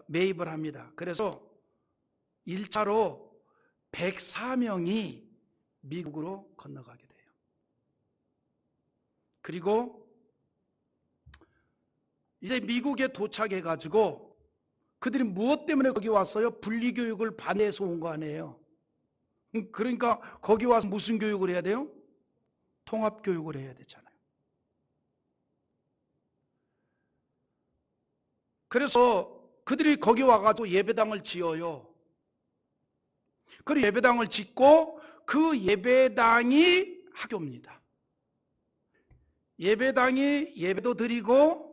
매입을 합니다. 그래서 1차로 104명이 미국으로 건너가게 돼요. 그리고 이제 미국에 도착해가지고 그들이 무엇 때문에 거기 왔어요? 분리교육을 반대해서 온 거 아니에요. 그러니까 거기 와서 무슨 교육을 해야 돼요? 통합교육을 해야 되잖아요. 그래서 그들이 거기 와가지고 예배당을 지어요. 그리고 예배당을 짓고 그 예배당이 학교입니다. 예배당이 예배도 드리고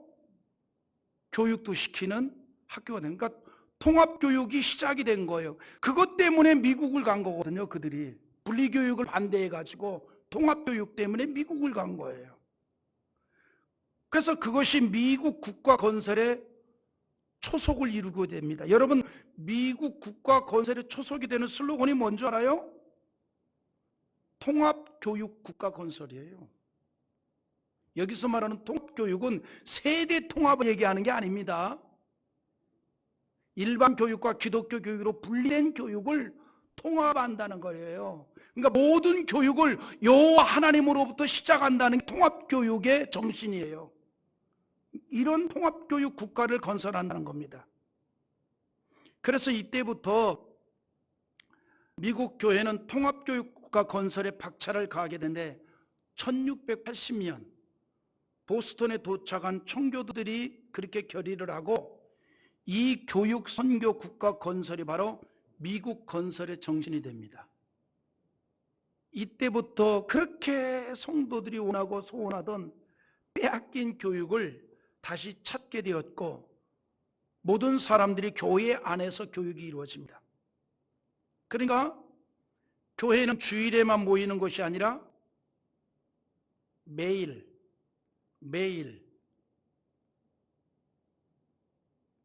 교육도 시키는 학교가 된, 그러니까 통합교육이 시작이 된 거예요. 그것 때문에 미국을 간 거거든요. 그들이 분리교육을 반대해가지고 통합교육 때문에 미국을 간 거예요. 그래서 그것이 미국 국가 건설의 초석을 이루게 됩니다. 여러분, 미국 국가 건설의 초석이 되는 슬로건이 뭔지 알아요? 통합교육 국가 건설이에요. 여기서 말하는 통합교육은 세대 통합을 얘기하는 게 아닙니다. 일반 교육과 기독교 교육으로 분리된 교육을 통합한다는 거예요. 그러니까 모든 교육을 여호와 하나님으로부터 시작한다는 게 통합교육의 정신이에요. 이런 통합교육 국가를 건설한다는 겁니다. 그래서 이때부터 미국 교회는 통합교육 국가 건설에 박차를 가하게 되는데 1680년 보스턴에 도착한 청교도들이 그렇게 결의를 하고 이 교육 선교 국가 건설이 바로 미국 건설의 정신이 됩니다. 이때부터 그렇게 성도들이 원하고 소원하던 빼앗긴 교육을 다시 찾게 되었고 모든 사람들이 교회 안에서 교육이 이루어집니다. 그러니까 교회는 주일에만 모이는 것이 아니라 매일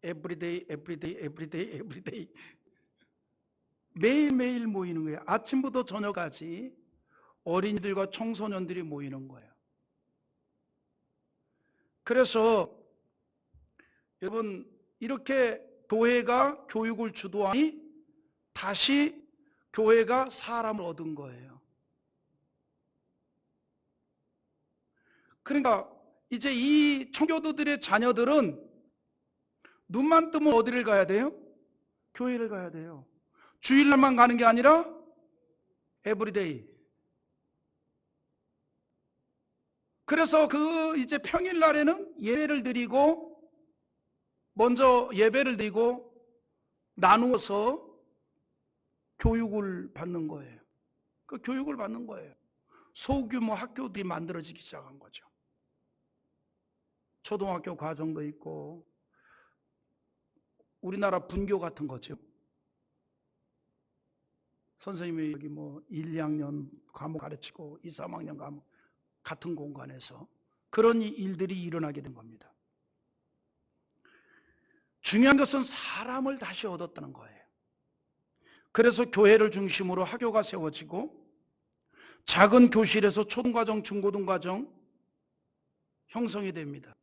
everyday 매일매일 모이는 거예요. 아침부터 저녁까지 어린이들과 청소년들이 모이는 거예요. 그래서 여러분 이렇게 교회가 교육을 주도하니 다시 교회가 사람을 얻은 거예요. 그러니까 이제 이 청교도들의 자녀들은 눈만 뜨면 어디를 가야 돼요? 교회를 가야 돼요. 주일날만 가는 게 아니라 에브리데이. 그래서 그 이제 평일날에는 예배를 드리고 먼저 예배를 드리고 나누어서 교육을 받는 거예요. 그 교육을 받는 거예요. 소규모 학교들이 만들어지기 시작한 거죠. 초등학교 과정도 있고 우리나라 분교 같은 거죠. 선생님이 여기 뭐 1, 2학년 과목 가르치고 2, 3학년 과목 같은 공간에서 그런 일들이 일어나게 된 겁니다. 중요한 것은 사람을 다시 얻었다는 거예요. 그래서 교회를 중심으로 학교가 세워지고 작은 교실에서 초등과정, 중고등과정 형성이 됩니다.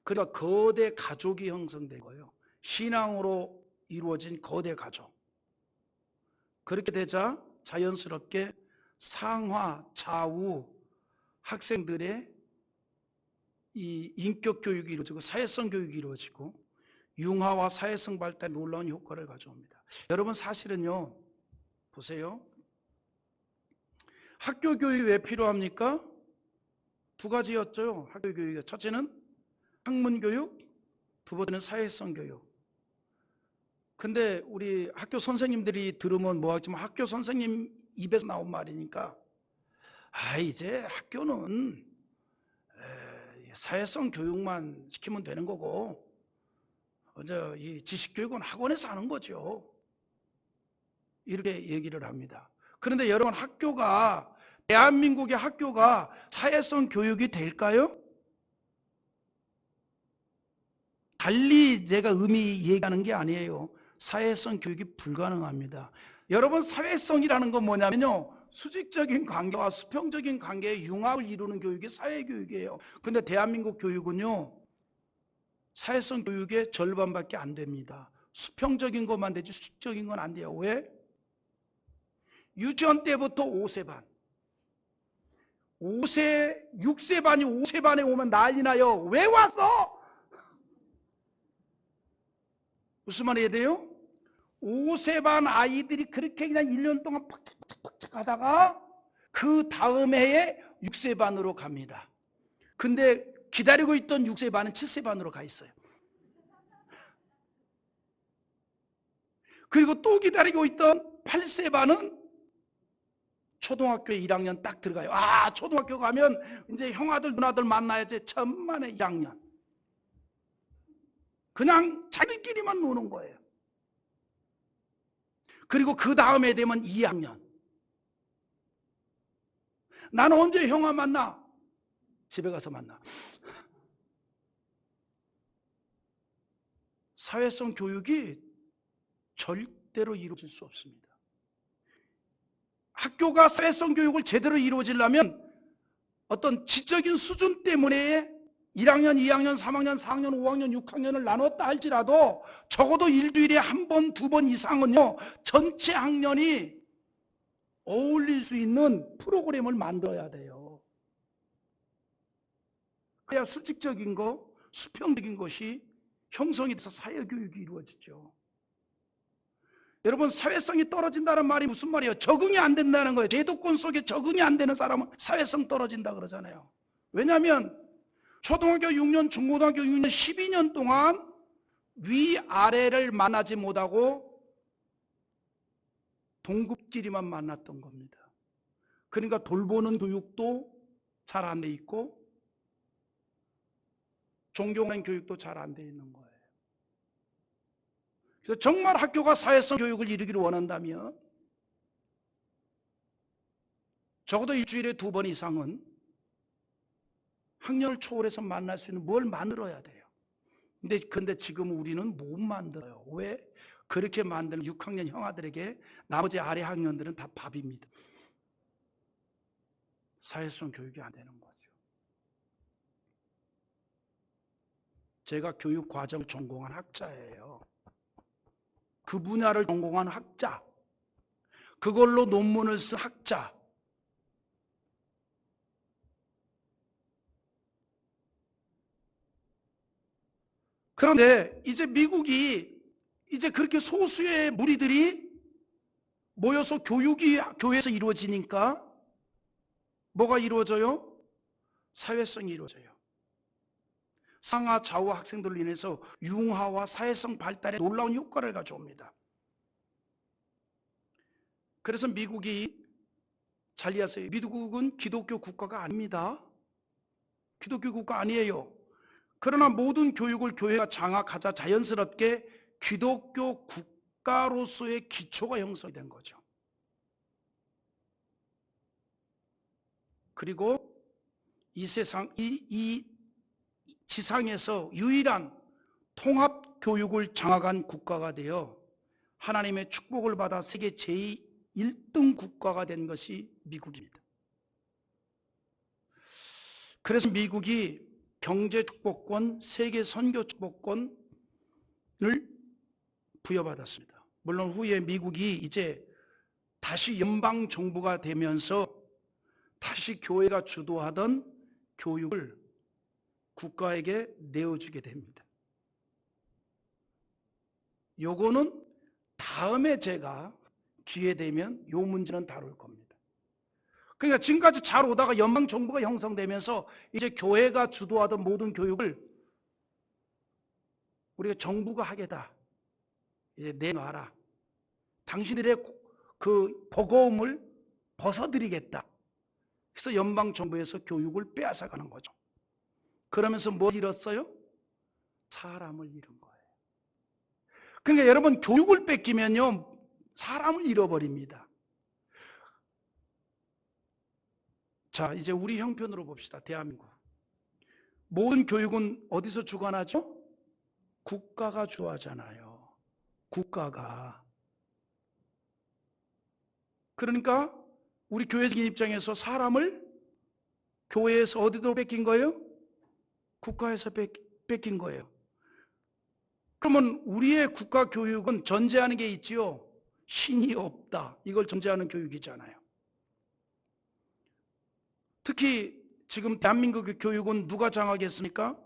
그러니까 거대 가족이 형성된 거예요. 신앙으로 이루어진 거대 가족. 그렇게 되자 자연스럽게 상하, 좌우 학생들의 이 인격 교육이 이루어지고 사회성 교육이 이루어지고 융화와 사회성 발달에 놀라운 효과를 가져옵니다. 여러분 사실은요, 보세요. 학교 교육이 왜 필요합니까? 두 가지였죠. 학교 교육이. 첫째는 학문 교육, 두 번째는 사회성 교육. 근데 우리 학교 선생님들이 들으면 뭐 하지만 학교 선생님 입에서 나온 말이니까 이제 학교는 사회성 교육만 시키면 되는 거고 이 지식 교육은 학원에서 하는 거죠. 이렇게 얘기를 합니다. 그런데 여러분 대한민국의 학교가 사회성 교육이 될까요? 달리 제가 의미 얘기하는 게 아니에요. 사회성 교육이 불가능합니다. 여러분 사회성이라는 건 뭐냐면요, 수직적인 관계와 수평적인 관계의 융합을 이루는 교육이 사회교육이에요. 그런데 대한민국 교육은요 사회성 교육의 절반밖에 안 됩니다. 수평적인 것만 되지 수직적인 건 안 돼요. 왜? 유치원 때부터 5세 반 6세 반이 5세 반에 오면 난리 나요. 왜 왔어? 무슨 말이에요? 돼요? 5세 반 아이들이 그렇게 그냥 1년 동안 팍착팍착 하다가 그 다음 해에 6세 반으로 갑니다. 근데 기다리고 있던 6세 반은 7세 반으로 가 있어요. 그리고 또 기다리고 있던 8세반은 초등학교에 1학년 딱 들어가요. 초등학교 가면 이제 형아들 누나들 만나야지. 천만에 1학년. 그냥 자기끼리만 노는 거예요. 그리고 그 다음에 되면 2학년. 나는 언제 형아 만나? 집에 가서 만나. 사회성 교육이 절대로 이루어질 수 없습니다. 학교가 사회성 교육을 제대로 이루어지려면 어떤 지적인 수준 때문에 1학년, 2학년, 3학년, 4학년, 5학년, 6학년을 나눴다 할지라도 적어도 일주일에 한 번, 두 번 이상은요, 전체 학년이 어울릴 수 있는 프로그램을 만들어야 돼요. 그래야 수직적인 거, 수평적인 것이 형성이 돼서 사회교육이 이루어지죠. 여러분, 사회성이 떨어진다는 말이 무슨 말이에요? 적응이 안 된다는 거예요. 제도권 속에 적응이 안 되는 사람은 사회성 떨어진다 그러잖아요. 왜냐하면 초등학교 6년, 중고등학교 6년, 12년 동안 위아래를 만나지 못하고 동급끼리만 만났던 겁니다. 그러니까 돌보는 교육도 잘 안 돼 있고 존경하는 교육도 잘 안 돼 있는 거예요. 그래서 정말 학교가 사회성 교육을 이루기를 원한다면 적어도 일주일에 2번 이상은 학년을 초월해서 만날 수 있는 뭘 만들어야 돼요. 근데 지금 우리는 못 만들어요. 왜? 그렇게 만드는 6학년 형아들에게 나머지 아래 학년들은 다 밥입니다. 사회성 교육이 안 되는 거죠. 제가 교육 과정을 전공한 학자예요. 그 분야를 전공한 학자, 그걸로 논문을 쓴 학자. 그런데 이제 미국이 이제 그렇게 소수의 무리들이 모여서 교육이 교회에서 이루어지니까 뭐가 이루어져요? 사회성이 이루어져요. 상하 좌우 학생들로 인해서 융화와 사회성 발달에 놀라운 효과를 가져옵니다. 그래서 미국이 잘 이해하세요. 미국은 기독교 국가가 아닙니다. 기독교 국가 아니에요. 그러나 모든 교육을 교회가 장악하자 자연스럽게 기독교 국가로서의 기초가 형성이 된 거죠. 그리고 이 세상, 이 지상에서 유일한 통합 교육을 장악한 국가가 되어 하나님의 축복을 받아 세계 제1등 국가가 된 것이 미국입니다. 그래서 미국이 경제 축복권, 세계 선교 축복권을 부여받았습니다. 물론 후에 미국이 이제 다시 연방 정부가 되면서 다시 교회가 주도하던 교육을 국가에게 내어주게 됩니다. 요거는 다음에 제가 기회 되면 요 문제는 다룰 겁니다. 그러니까 지금까지 잘 오다가 연방 정부가 형성되면서 이제 교회가 주도하던 모든 교육을 우리가 정부가 하겠다. 이제 내놔라. 당신들의 그 버거움을 벗어드리겠다. 그래서 연방 정부에서 교육을 빼앗아가는 거죠. 그러면서 뭘 잃었어요? 사람을 잃은 거예요. 그러니까 여러분, 교육을 뺏기면요, 사람을 잃어버립니다. 자, 이제 우리 형편으로 봅시다. 대한민국. 모든 교육은 어디서 주관하죠? 국가가 주하잖아요. 국가가. 그러니까 우리 교회적인 입장에서 사람을 교회에서 어디로 뺏긴 거예요? 국가에서 뺏긴 거예요. 그러면 우리의 국가 교육은 전제하는 게 있지요. 신이 없다. 이걸 전제하는 교육이잖아요. 특히 지금 대한민국의 교육은 누가 장악했습니까?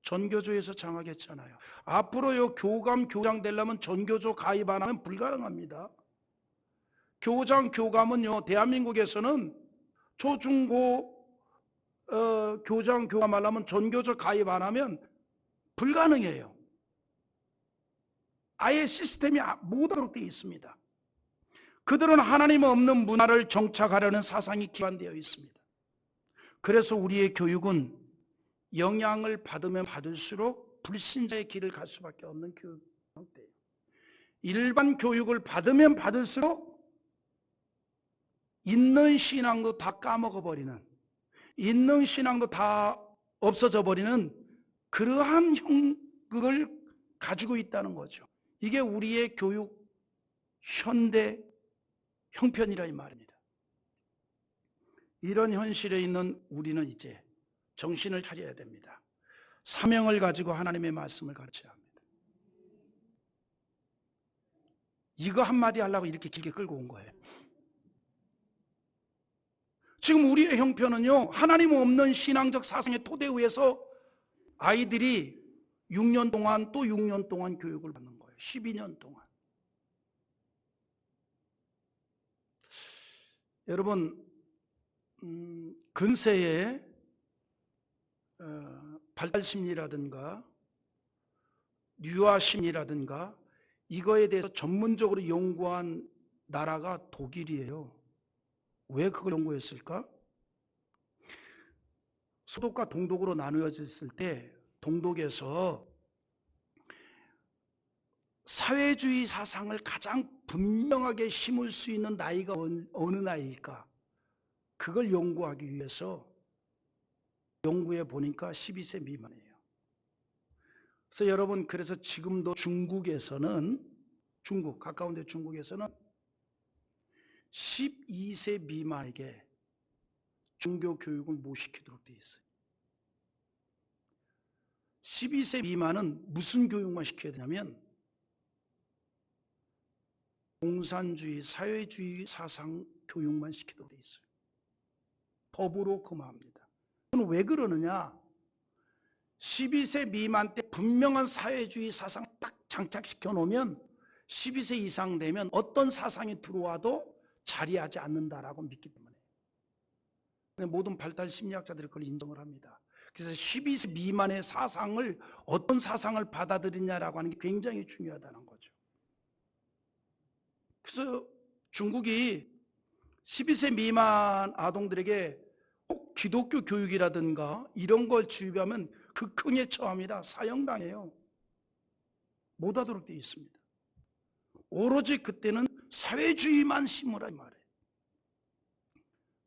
전교조에서 장악했잖아요. 앞으로요, 교감, 교장 되려면 전교조 가입 안 하면 불가능합니다. 교장, 교감은요, 대한민국에서는 초중고 교장, 교감하려면 전교조 가입 안 하면 불가능해요. 아예 시스템이 못하도록 되어 있습니다. 그들은 하나님 없는 문화를 정착하려는 사상이 기반되어 있습니다. 그래서 우리의 교육은 영향을 받으면 받을수록 불신자의 길을 갈 수밖에 없는 교육 형태예요. 일반 교육을 받으면 받을수록 있는 신앙도 다 까먹어버리는, 있는 신앙도 다 없어져 버리는 그러한 형국을 가지고 있다는 거죠. 이게 우리의 교육 현대 형편이라 이 말입니다. 이런 현실에 있는 우리는 이제 정신을 차려야 됩니다. 사명을 가지고 하나님의 말씀을 가르쳐야 합니다. 이거 한마디 하려고 이렇게 길게 끌고 온 거예요. 지금 우리의 형편은요, 하나님 없는 신앙적 사상의 토대 위에서 아이들이 6년 동안 또 6년 동안 교육을 받는 거예요. 12년 동안. 여러분, 근세에 발달심리라든가 유아심리라든가 이거에 대해서 전문적으로 연구한 나라가 독일이에요. 왜 그걸 연구했을까? 소독과 동독으로 나누어졌을 때 동독에서 사회주의 사상을 가장 분명하게 심을 수 있는 나이가 어느 나이일까? 그걸 연구하기 위해서 연구해 보니까 12세 미만이에요. 그래서 여러분, 그래서 지금도 중국에서는, 가까운 데 중국에서는 12세 미만에게 종교 교육을 못 시키도록 되어 있어요. 12세 미만은 무슨 교육만 시켜야 되냐면 공산주의, 사회주의 사상 교육만 시키도록 되어 있어요. 법으로 금합니다. 그건 왜 그러느냐? 12세 미만 때 분명한 사회주의 사상 딱 장착시켜 놓으면 12세 이상 되면 어떤 사상이 들어와도 자리하지 않는다라고 믿기 때문에 모든 발달 심리학자들이 그걸 인정을 합니다. 그래서 12세 미만의 사상을 어떤 사상을 받아들이냐라고 하는 게 굉장히 중요하다는 거죠. 그래서 중국이 12세 미만 아동들에게 꼭 기독교 교육이라든가 이런 걸 주입하면 극형에 처합니다. 사형당해요. 못하도록 되어 있습니다. 오로지 그때는 사회주의만 심으라 이 말이에요.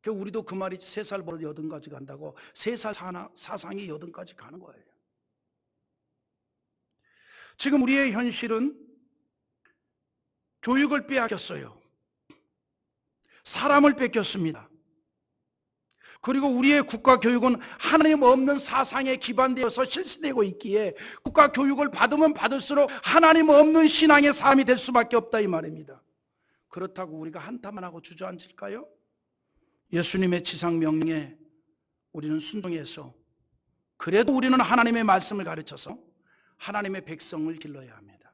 우리도 그 말이 3살 버릇 80까지 간다고 3살 사상이 80까지 가는 거예요. 지금 우리의 현실은 교육을 빼앗겼어요. 사람을 뺏겼습니다. 그리고 우리의 국가교육은 하나님 없는 사상에 기반되어서 실시되고 있기에 국가교육을 받으면 받을수록 하나님 없는 신앙의 삶이 될 수밖에 없다 이 말입니다. 그렇다고 우리가 한탄만 하고 주저앉을까요? 예수님의 지상명령에 우리는 순종해서 그래도 우리는 하나님의 말씀을 가르쳐서 하나님의 백성을 길러야 합니다.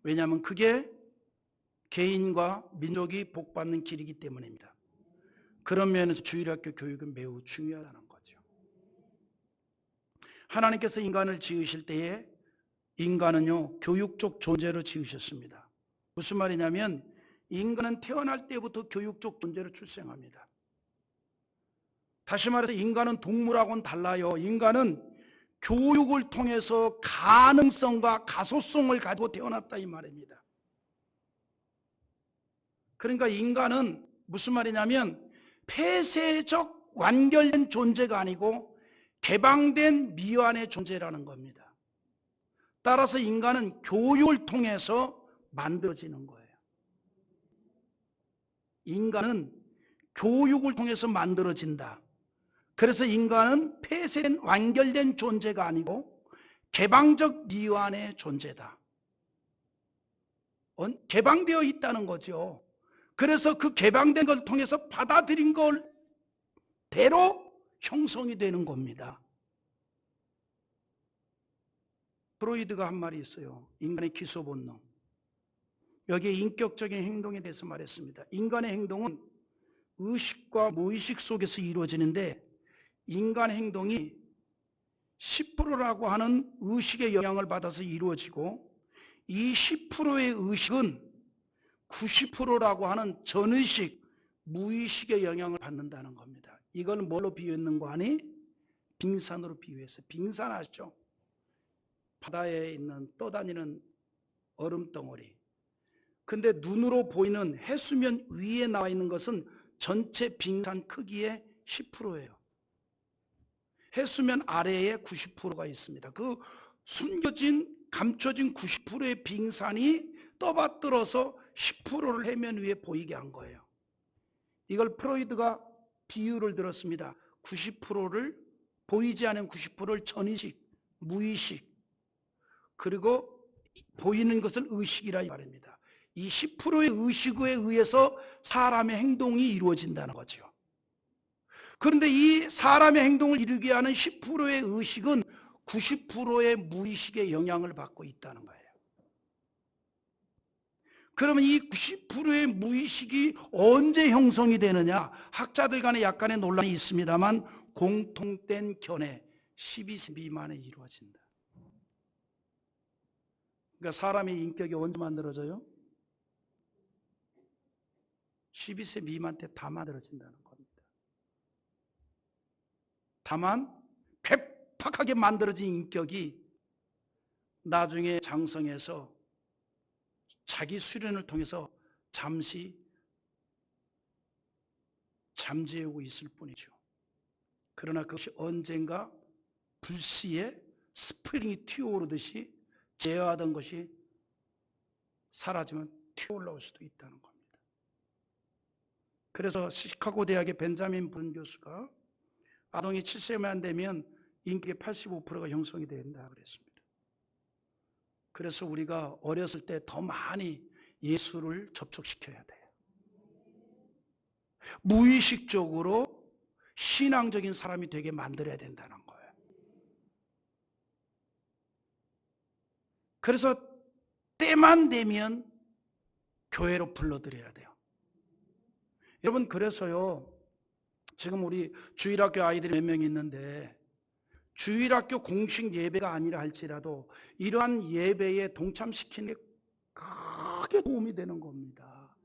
왜냐하면 그게 개인과 민족이 복받는 길이기 때문입니다. 그런 면에서 주일학교 교육은 매우 중요하다는 거죠. 하나님께서 인간을 지으실 때에 인간은요, 교육적 존재로 지으셨습니다. 무슨 말이냐면 인간은 태어날 때부터 교육적 존재로 출생합니다. 다시 말해서 인간은 동물하고는 달라요. 인간은 교육을 통해서 가능성과 가소성을 가지고 태어났다 이 말입니다. 그러니까 인간은 무슨 말이냐면 폐쇄적 완결된 존재가 아니고 개방된 미완의 존재라는 겁니다. 따라서 인간은 교육을 통해서 만들어지는 거예요. 인간은 교육을 통해서 만들어진다. 그래서 인간은 폐쇄된 완결된 존재가 아니고 개방적 미완의 존재다. 개방되어 있다는 거죠. 그래서 그 개방된 걸 통해서 받아들인 걸 대로 형성이 되는 겁니다. 프로이드가 한 말이 있어요. 인간의 기소 본능. 여기에 인격적인 행동에 대해서 말했습니다. 인간의 행동은 의식과 무의식 속에서 이루어지는데 인간 행동이 10%라고 하는 의식의 영향을 받아서 이루어지고 이 10%의 의식은 90%라고 하는 전의식, 무의식의 영향을 받는다는 겁니다. 이걸 뭘로 비유했는가 하니 빙산으로 비유해서, 빙산 아시죠? 바다에 있는 떠다니는 얼음 덩어리. 근데 눈으로 보이는 해수면 위에 나와 있는 것은 전체 빙산 크기의 10%예요. 해수면 아래에 90%가 있습니다. 그 숨겨진, 감춰진 90%의 빙산이 떠받들어서 10%를 해면 위에 보이게 한 거예요. 이걸 프로이드가 비유를 들었습니다. 90%를, 보이지 않은 90%를 전의식, 무의식, 그리고 보이는 것을 의식이라 말입니다. 이 10%의 의식에 의해서 사람의 행동이 이루어진다는 거죠. 그런데 이 사람의 행동을 이루게 하는 10%의 의식은 90%의 무의식의 영향을 받고 있다는 거예요. 그러면 이 90%의 무의식이 언제 형성이 되느냐? 학자들 간에 약간의 논란이 있습니다만 공통된 견해, 12세 미만에 이루어진다. 그러니까 사람의 인격이 언제 만들어져요? 12세 미만 때 다 만들어진다는 겁니다. 다만 괴팍하게 만들어진 인격이 나중에 장성해서 자기 수련을 통해서 잠시 잠재우고 있을 뿐이죠. 그러나 그것이 언젠가 불시에 스프링이 튀어오르듯이 제어하던 것이 사라지면 튀어올라올 수도 있다는 겁니다. 그래서 시카고 대학의 벤자민 분 교수가 아동이 7세만 되면 인격의 85%가 형성이 된다 그랬습니다. 그래서 우리가 어렸을 때 더 많이 예수를 접촉시켜야 돼요. 무의식적으로 신앙적인 사람이 되게 만들어야 된다는 거예요. 그래서 때만 되면 교회로 불러들여야 돼요. 여러분, 그래서요, 지금 우리 주일학교 아이들이 몇 명 있는데 주일학교 공식 예배가 아니라 할지라도 이러한 예배에 동참시키는 게 크게 도움이 되는 겁니다.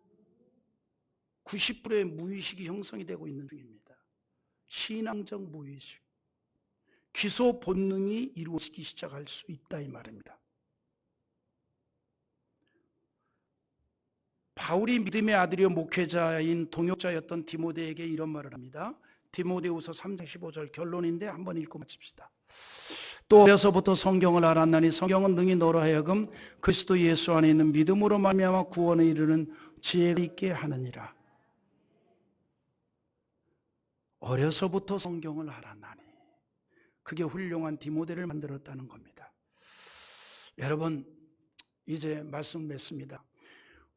90%의 무의식이 형성이 되고 있는 중입니다. 신앙적 무의식, 기소 본능이 이루어지기 시작할 수 있다 이 말입니다. 바울이 믿음의 아들이요 목회자인 동역자였던 디모데에게 이런 말을 합니다. 디모데후서 3장 15절 결론인데 한번 읽고 마칩시다. 또 어려서부터 성경을 알았나니 성경은 능히 너로 하여금 그리스도 예수 안에 있는 믿음으로 말미암아 구원에 이르는 지혜가 있게 하느니라. 어려서부터 성경을 알았나니, 그게 훌륭한 디모데를 만들었다는 겁니다. 여러분, 이제 말씀 맺습니다.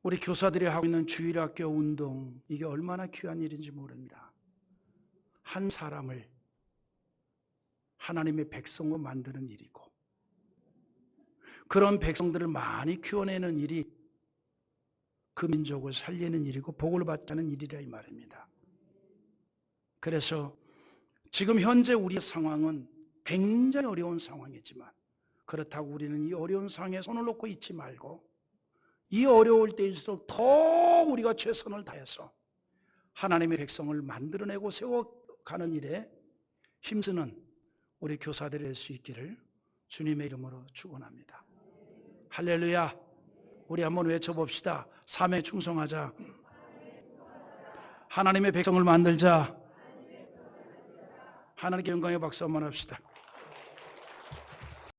우리 교사들이 하고 있는 주일학교 운동, 이게 얼마나 귀한 일인지 모릅니다. 한 사람을 하나님의 백성으로 만드는 일이고, 그런 백성들을 많이 키워내는 일이 그 민족을 살리는 일이고 복을 받자는 일이라 이 말입니다. 그래서 지금 현재 우리의 상황은 굉장히 어려운 상황이지만, 그렇다고 우리는 이 어려운 상황에 손을 놓고 있지 말고 이 어려울 때일수록 더 우리가 최선을 다해서 하나님의 백성을 만들어내고 세워가는 일에 힘쓰는 우리 교사들이 될 수 있기를 주님의 이름으로 축원합니다. 할렐루야. 우리 한번 외쳐봅시다. 삶에 충성하자. 하나님의 백성을 만들자. 하나님께 영광의 박수 한번 합시다.